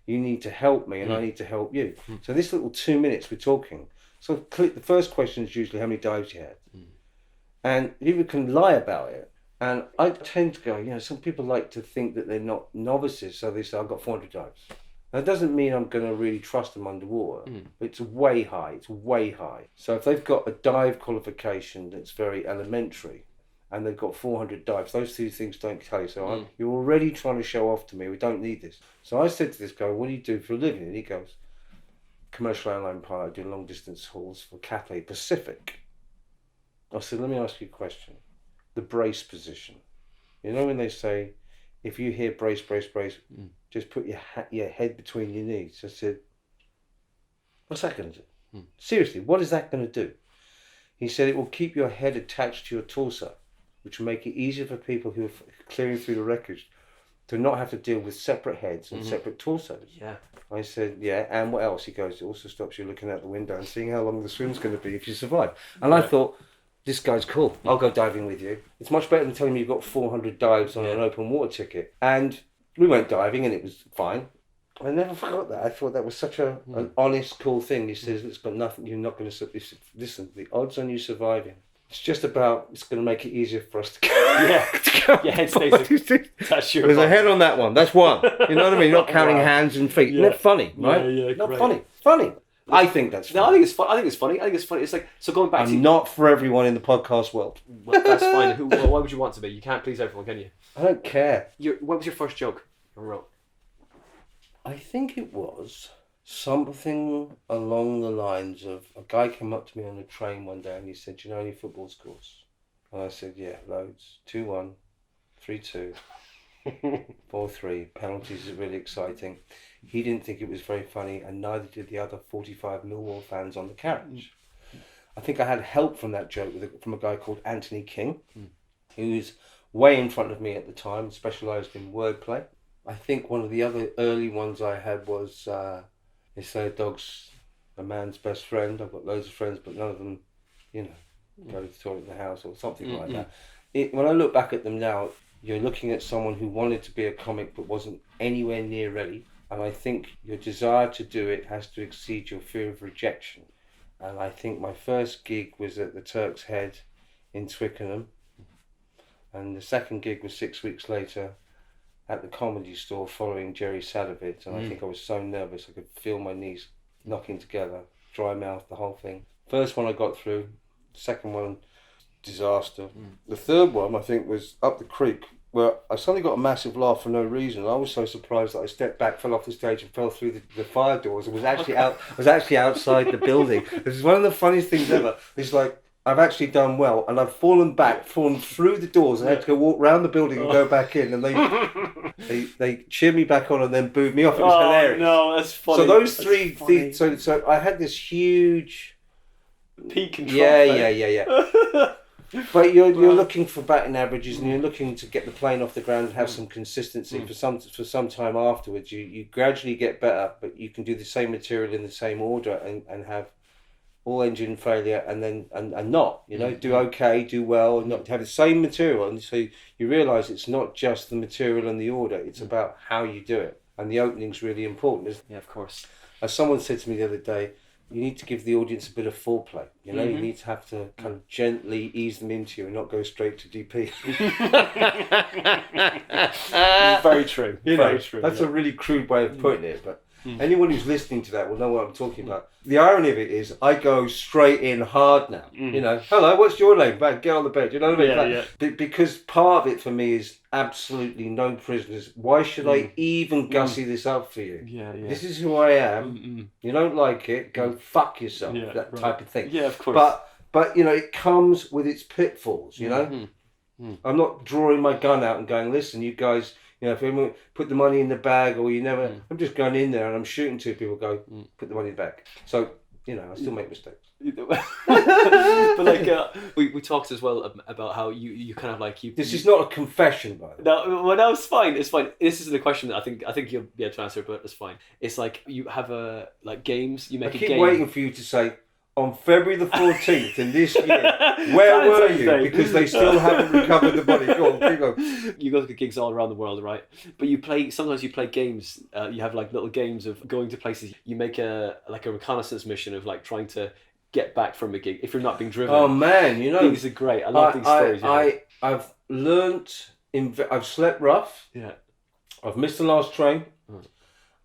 Speaker 2: you need to help me, and I need to help you. So this little 2 minutes we're talking. So the first question is usually how many dives you had, and you can lie about it. And I tend to go, you know, some people like to think that they're not novices, so they say, I've got 400 dives. That doesn't mean I'm going to really trust them underwater. It's way high. It's way high. So if they've got a dive qualification that's very elementary and they've got 400 dives, those two things don't tell you. So you're already trying to show off to me. We don't need this. So I said to this guy, what do you do for a living? And he goes, commercial airline pilot, doing long distance hauls for Cathay Pacific. I said, let me ask you a question. The brace position. You know when they say, if you hear brace, brace, brace, just put your head between your knees. I said, what's that going to do? Seriously, what is that going to do? He said, it will keep your head attached to your torso, which will make it easier for people who are clearing through the wreckage to not have to deal with separate heads and separate torsos.
Speaker 3: Yeah.
Speaker 2: I said, yeah, and what else? He goes, it also stops you looking out the window and seeing how long the swim's going to be if you survive. And I thought, this guy's cool. I'll go diving with you. It's much better than telling me you've got 400 dives on an open water ticket. And we went diving and it was fine. I never forgot that. I thought that was such an honest, cool thing. He says, it's got nothing, you're not going to, listen, the odds on you surviving, it's just about, it's going to make it easier for us to go.
Speaker 3: Your head stays attached to your
Speaker 2: There's
Speaker 3: body.
Speaker 2: a head on that one. That's one. You know what I mean? You're not counting hands and feet. Isn't it funny, right?
Speaker 3: Yeah,
Speaker 2: not
Speaker 3: great.
Speaker 2: funny. Funny. I think that's funny.
Speaker 3: No, I think it's fun. I think it's funny. It's like, so going back
Speaker 2: I'm not for everyone in the podcast world.
Speaker 3: Well, that's fine. Why would you want to be? You can't please everyone, can you?
Speaker 2: I don't care.
Speaker 3: What was your first joke you wrote?
Speaker 2: I think it was something along the lines of, a guy came up to me on the train one day and he said, do you know any football scores? And I said, yeah, loads. 2-1, 3-2, 4-3. Penalties is really exciting. He didn't think it was very funny, and neither did the other 45 Millwall fans on the carriage. I think I had help from that joke from a guy called Anthony King, who was way in front of me at the time, specialised in wordplay. I think one of the other early ones I had was, they say a dog's a man's best friend. I've got loads of friends, but none of them, you know, go to the toilet in the house or something like that. When I look back at them now, you're looking at someone who wanted to be a comic but wasn't anywhere near ready. And I think your desire to do it has to exceed your fear of rejection. And I think my first gig was at the Turk's Head in Twickenham. And the second gig was 6 weeks later at the Comedy Store following Jerry Sadovitz. And I think I was so nervous I could feel my knees knocking together, dry mouth, the whole thing. First one I got through, second one, disaster. The third one I think was up the creek, where I suddenly got a massive laugh for no reason. I was so surprised that I stepped back, fell off the stage and fell through the fire doors and was actually outside the building. This is one of the funniest things ever. It's like, I've actually done well, and I've fallen through the doors and had to go walk round the building and go back in, and they cheered me back on and then booed me off. It was hilarious.
Speaker 3: No, that's funny.
Speaker 2: So those three things, so I had this huge
Speaker 3: peak control.
Speaker 2: Yeah. But you're looking for batting averages, and you're looking to get the plane off the ground and have some consistency for some time afterwards. You gradually get better, but you can do the same material in the same order and have all engine failure and not, do okay, do well, and not have the same material. And so you realise it's not just the material and the order, it's about how you do it. And the opening's really important.
Speaker 3: Yeah, of course.
Speaker 2: As someone said to me the other day, you need to give the audience a bit of foreplay. You need to have to kind of gently ease them into you and not go straight to DP.
Speaker 3: Very true. Very true.
Speaker 2: That's a really crude way of putting it, but anyone who's listening to that will know what I'm talking about. The irony of it is, I go straight in hard now. Hello, what's your name? Back, get on the bed. You know what I mean? Because part of it for me is absolutely no prisoners. Why should I even gussy this up for you? This is who I am. You don't like it, go fuck yourself. Type of thing.
Speaker 3: Yeah, of course.
Speaker 2: But it comes with its pitfalls. I'm not drawing my gun out and going, listen, you guys. If anyone put the money in the bag, or you never, I'm just going in there and I'm shooting two people. Go put the money in the bag. So I still make mistakes.
Speaker 3: But we talked as well about how you kind of like you.
Speaker 2: This is not a confession, by the way.
Speaker 3: No, it's fine. It's fine. This isn't a question that I think you'll be able to answer, but it's fine. It's like you have games. You make a game.
Speaker 2: I keep waiting for you to say, on February the 14th in this year, where were you? Because they still haven't recovered the money. Go on, keep going.
Speaker 3: You go to gigs all around the world, right? But sometimes you play games. You have like little games of going to places. You make a reconnaissance mission of like trying to get back from a gig if you're not being driven.
Speaker 2: Oh man,
Speaker 3: these are great. I love these stories.
Speaker 2: I've learnt. I've slept rough.
Speaker 3: Yeah.
Speaker 2: I've missed the last train.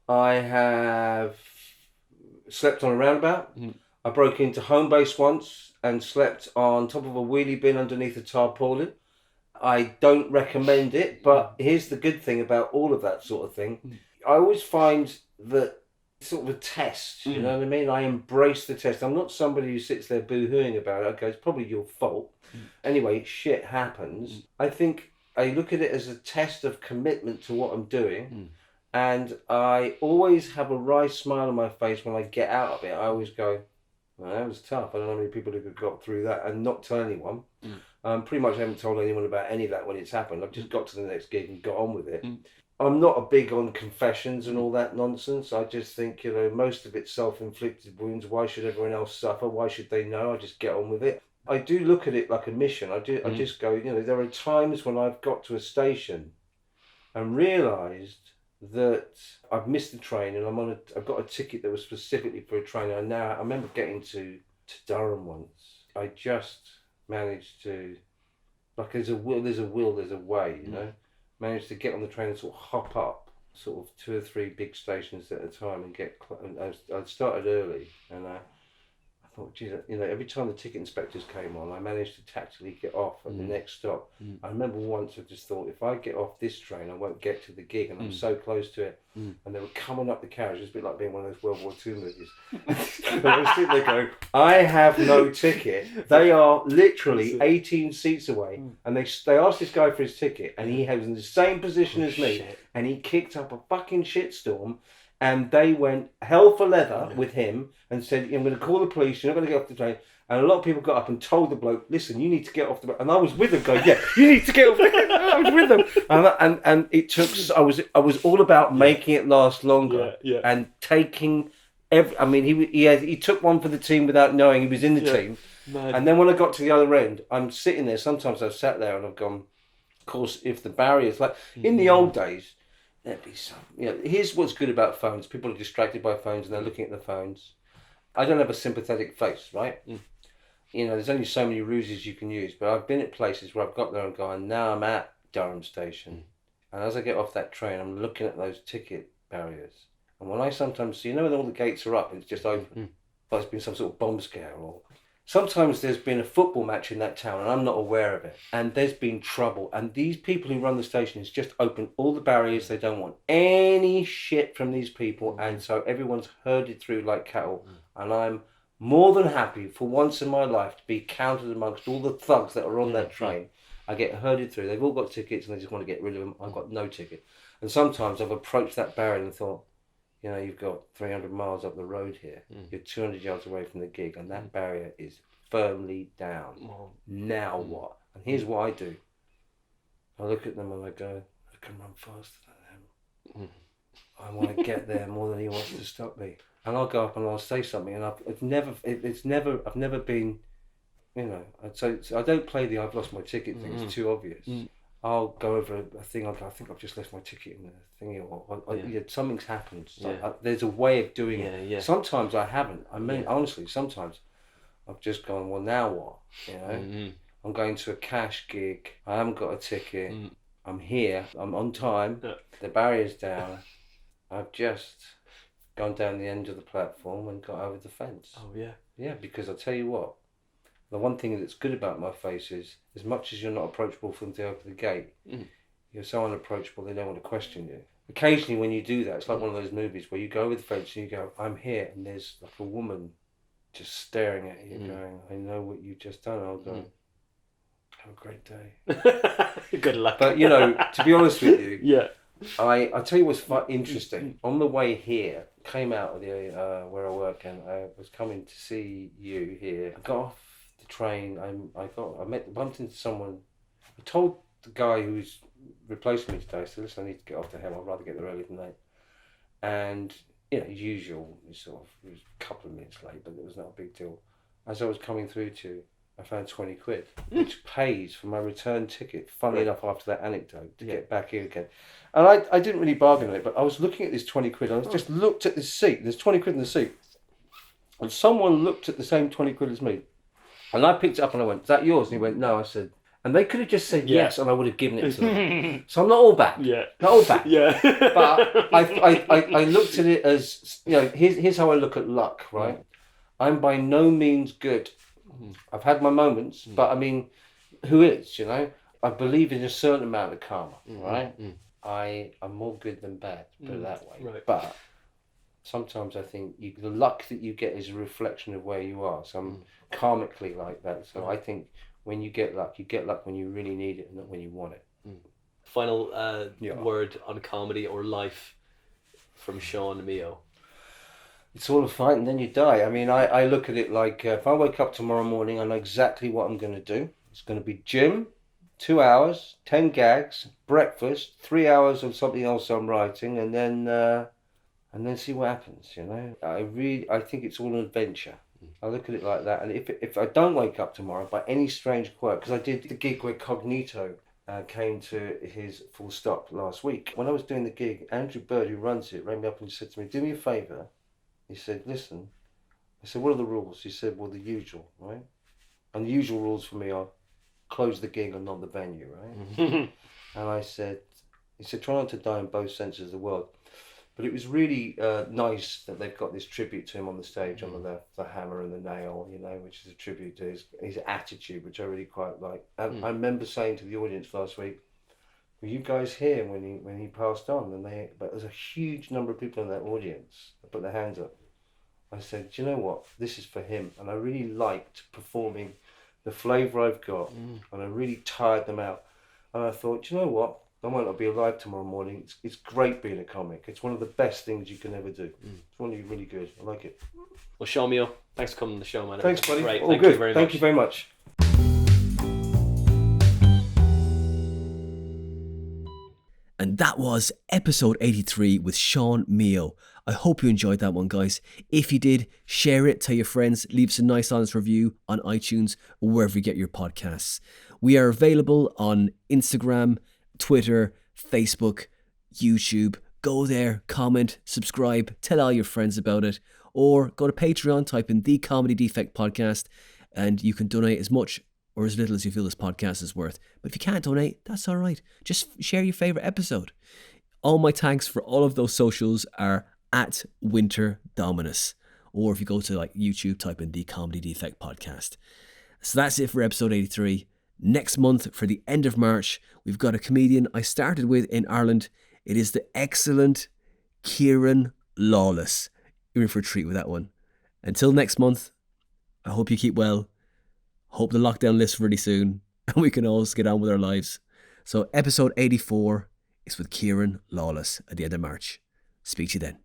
Speaker 2: I have slept on a roundabout. I broke into home base once and slept on top of a wheelie bin underneath a tarpaulin. I don't recommend it, but here's the good thing about all of that sort of thing. I always find that it's sort of a test, you know what I mean? I embrace the test. I'm not somebody who sits there boo-hooing about it. Okay, it's probably your fault. Anyway, shit happens. I think I look at it as a test of commitment to what I'm doing. And I always have a wry smile on my face when I get out of it. I always go, well, that was tough. I don't know how many people who got through that and not tell anyone. Pretty much haven't told anyone about any of that when it's happened. I've just got to the next gig and got on with it. I'm not a big on confessions and all that nonsense. I just think, most of it's self-inflicted wounds. Why should everyone else suffer? Why should they know? I just get on with it. I do look at it like a mission. I just go, there are times when I've got to a station and realised that I've missed the train and I've got a ticket that was specifically for a train. And now I remember getting to Durham once. I just managed to, like, there's a will, there's a way, managed to get on the train and sort of hop up sort of 2 or 3 big stations at a time and get. I started early and I thought, geez, every time the ticket inspectors came on, I managed to tactically get off at the next stop. I remember once I just thought, if I get off this train, I won't get to the gig, and I'm so close to it. And they were coming up the carriage. It's a bit like being one of those World War II movies. And I was sitting there going, I have no ticket. They are literally 18 seats away, and they asked this guy for his ticket, and he was in the same position as me, and he kicked up a fucking shitstorm. And they went hell for leather with him and said, I'm going to call the police, you're not going to get off the train. And a lot of people got up and told the bloke, listen, you need to get off the train. And I was with them going, yeah, you need to get off the train. I was with them. And it took, I was all about making it last longer and taking, he took one for the team without knowing he was in the team. Mad. And then when I got to the other end, I'm sitting there, sometimes I've sat there and I've gone, of course, if the barriers, like in the old days, there'd be some. Here's what's good about phones. People are distracted by phones and they're looking at the phones. I don't have a sympathetic face, right? There's only so many ruses you can use, but I've been at places where I've got there and gone, now I'm at Durham Station. And as I get off that train, I'm looking at those ticket barriers. And when I sometimes see, when all the gates are up and it's just open, but it's been some sort of bomb scare, or sometimes there's been a football match in that town and I'm not aware of it. And there's been trouble. And these people who run the stations just open all the barriers. They don't want any shit from these people. And so everyone's herded through like cattle. And I'm more than happy for once in my life to be counted amongst all the thugs that are on that train. I get herded through. They've all got tickets and they just want to get rid of them. I've got no ticket. And sometimes I've approached that barrier and thought, you've got 300 miles up the road here. You're 200 yards away from the gig and that barrier is firmly down. Now what? And here's what I do. I look at them and I go, I can run faster than him. I want to get there more than he wants to stop me. And I'll go up and I'll say something, and I've never been, so I don't play the I've lost my ticket thing. It's too obvious. I'll go over a thing. I think I've just left my ticket in the thingy, or something's happened. There's a way of doing it. Yeah. Sometimes I haven't. I mean, honestly, sometimes I've just gone, well, now what? I'm going to a cash gig. I haven't got a ticket. I'm here. I'm on time. Yeah. The barrier's down. I've just gone down the end of the platform and got over the fence.
Speaker 3: Oh, yeah.
Speaker 2: Yeah, because I'll tell you what, the one thing that's good about my face is, as much as you're not approachable for them to open the gate, you're so unapproachable they don't want to question you. Occasionally when you do that, it's like one of those movies where you go over the fence and you go, I'm here, and there's like a woman just staring at you going, I know what you've just done. I'll go, have a great day.
Speaker 3: Good luck.
Speaker 2: But, to be honest with you,
Speaker 3: yeah,
Speaker 2: I tell you what's interesting. On the way here, came out of the where I work, and I was coming to see you here. I got off the train. I bumped into someone. I told the guy who's replacing me today, I said, listen, I need to get off to hell. I'd rather get there early than late. And as usual, it was a couple of minutes late, but it was not a big deal. As I was coming through to, I found 20 quid, which pays for my return ticket, funnily enough, after that anecdote, to get back here again. And I didn't really bargain on it, but I was looking at this 20 quid. I just looked at this seat. There's 20 quid in the seat. And someone looked at the same 20 quid as me. And I picked it up and I went, is that yours? And he went, no. I said, and they could have just said yes, and I would have given it to them. So I'm not all back.
Speaker 3: Yeah.
Speaker 2: Not all back.
Speaker 3: Yeah.
Speaker 2: But I looked at it as, here's how I look at luck, right? I'm by no means good. I've had my moments, but I mean, who is, I believe in a certain amount of karma, right? I'm more good than bad, put it that way.
Speaker 3: Right.
Speaker 2: But sometimes I think the luck that you get is a reflection of where you are. So I'm karmically like that. So I think when you get luck when you really need it and not when you want it.
Speaker 3: Final word on comedy or life from Sean Mio.
Speaker 2: It's all a fight and then you die. I mean, I look at it like if I wake up tomorrow morning, I know exactly what I'm going to do. It's going to be gym, 2 hours, 10 gags, breakfast, 3 hours of something else I'm writing, and then see what happens. I think it's all an adventure. I look at it like that. And if I don't wake up tomorrow by any strange quirk, because I did the gig where Cognito came to his full stop last week. When I was doing the gig, Andrew Bird, who runs it, rang me up and said to me, do me a favour. He said, listen. I said, what are the rules? He said, well, the usual, right? And the usual rules for me are close the gig and not the venue, right? And I said, he said, try not to die in both senses of the word. But it was really nice that they've got this tribute to him on the stage, on the hammer and the nail, which is a tribute to his attitude, which I really quite like. And I remember saying to the audience last week, were you guys here when he passed on? But there's a huge number of people in that audience that put their hands up. I said, do you know what? This is for him. And I really liked performing the flavour I've got. And I really tired them out. And I thought, do you know what? I might not be alive tomorrow morning. It's great being a comic. It's one of the best things you can ever do. It's really, really good. I like it.
Speaker 3: Well, Sean Mio, thanks for coming on the show, man.
Speaker 2: Thanks, buddy.
Speaker 3: Great.
Speaker 2: All
Speaker 3: Thank
Speaker 2: good.
Speaker 3: you very much.
Speaker 2: Thank you very much.
Speaker 1: And that was episode 83 with Sean Mio. I hope you enjoyed that one, guys. If you did, share it, tell your friends, leave us a nice honest review on iTunes or wherever you get your podcasts. We are available on Instagram, Twitter, Facebook, YouTube. Go there, comment, subscribe, tell all your friends about it, or go to Patreon, type in The Comedy Defect Podcast, and you can donate as much or as little as you feel this podcast is worth. But if you can't donate, that's all right. Just share your favourite episode. All my tags for all of those socials are at Winter Dominus. Or if you go to like YouTube, type in The Comedy Defect Podcast. So that's it for episode 83. Next month, for the end of March, we've got a comedian I started with in Ireland. It is the excellent Kieran Lawless. You're in for a treat with that one. Until next month, I hope you keep well. Hope the lockdown lifts really soon and we can all get on with our lives. So episode 84 is with Kieran Lawless at the end of March. Speak to you then.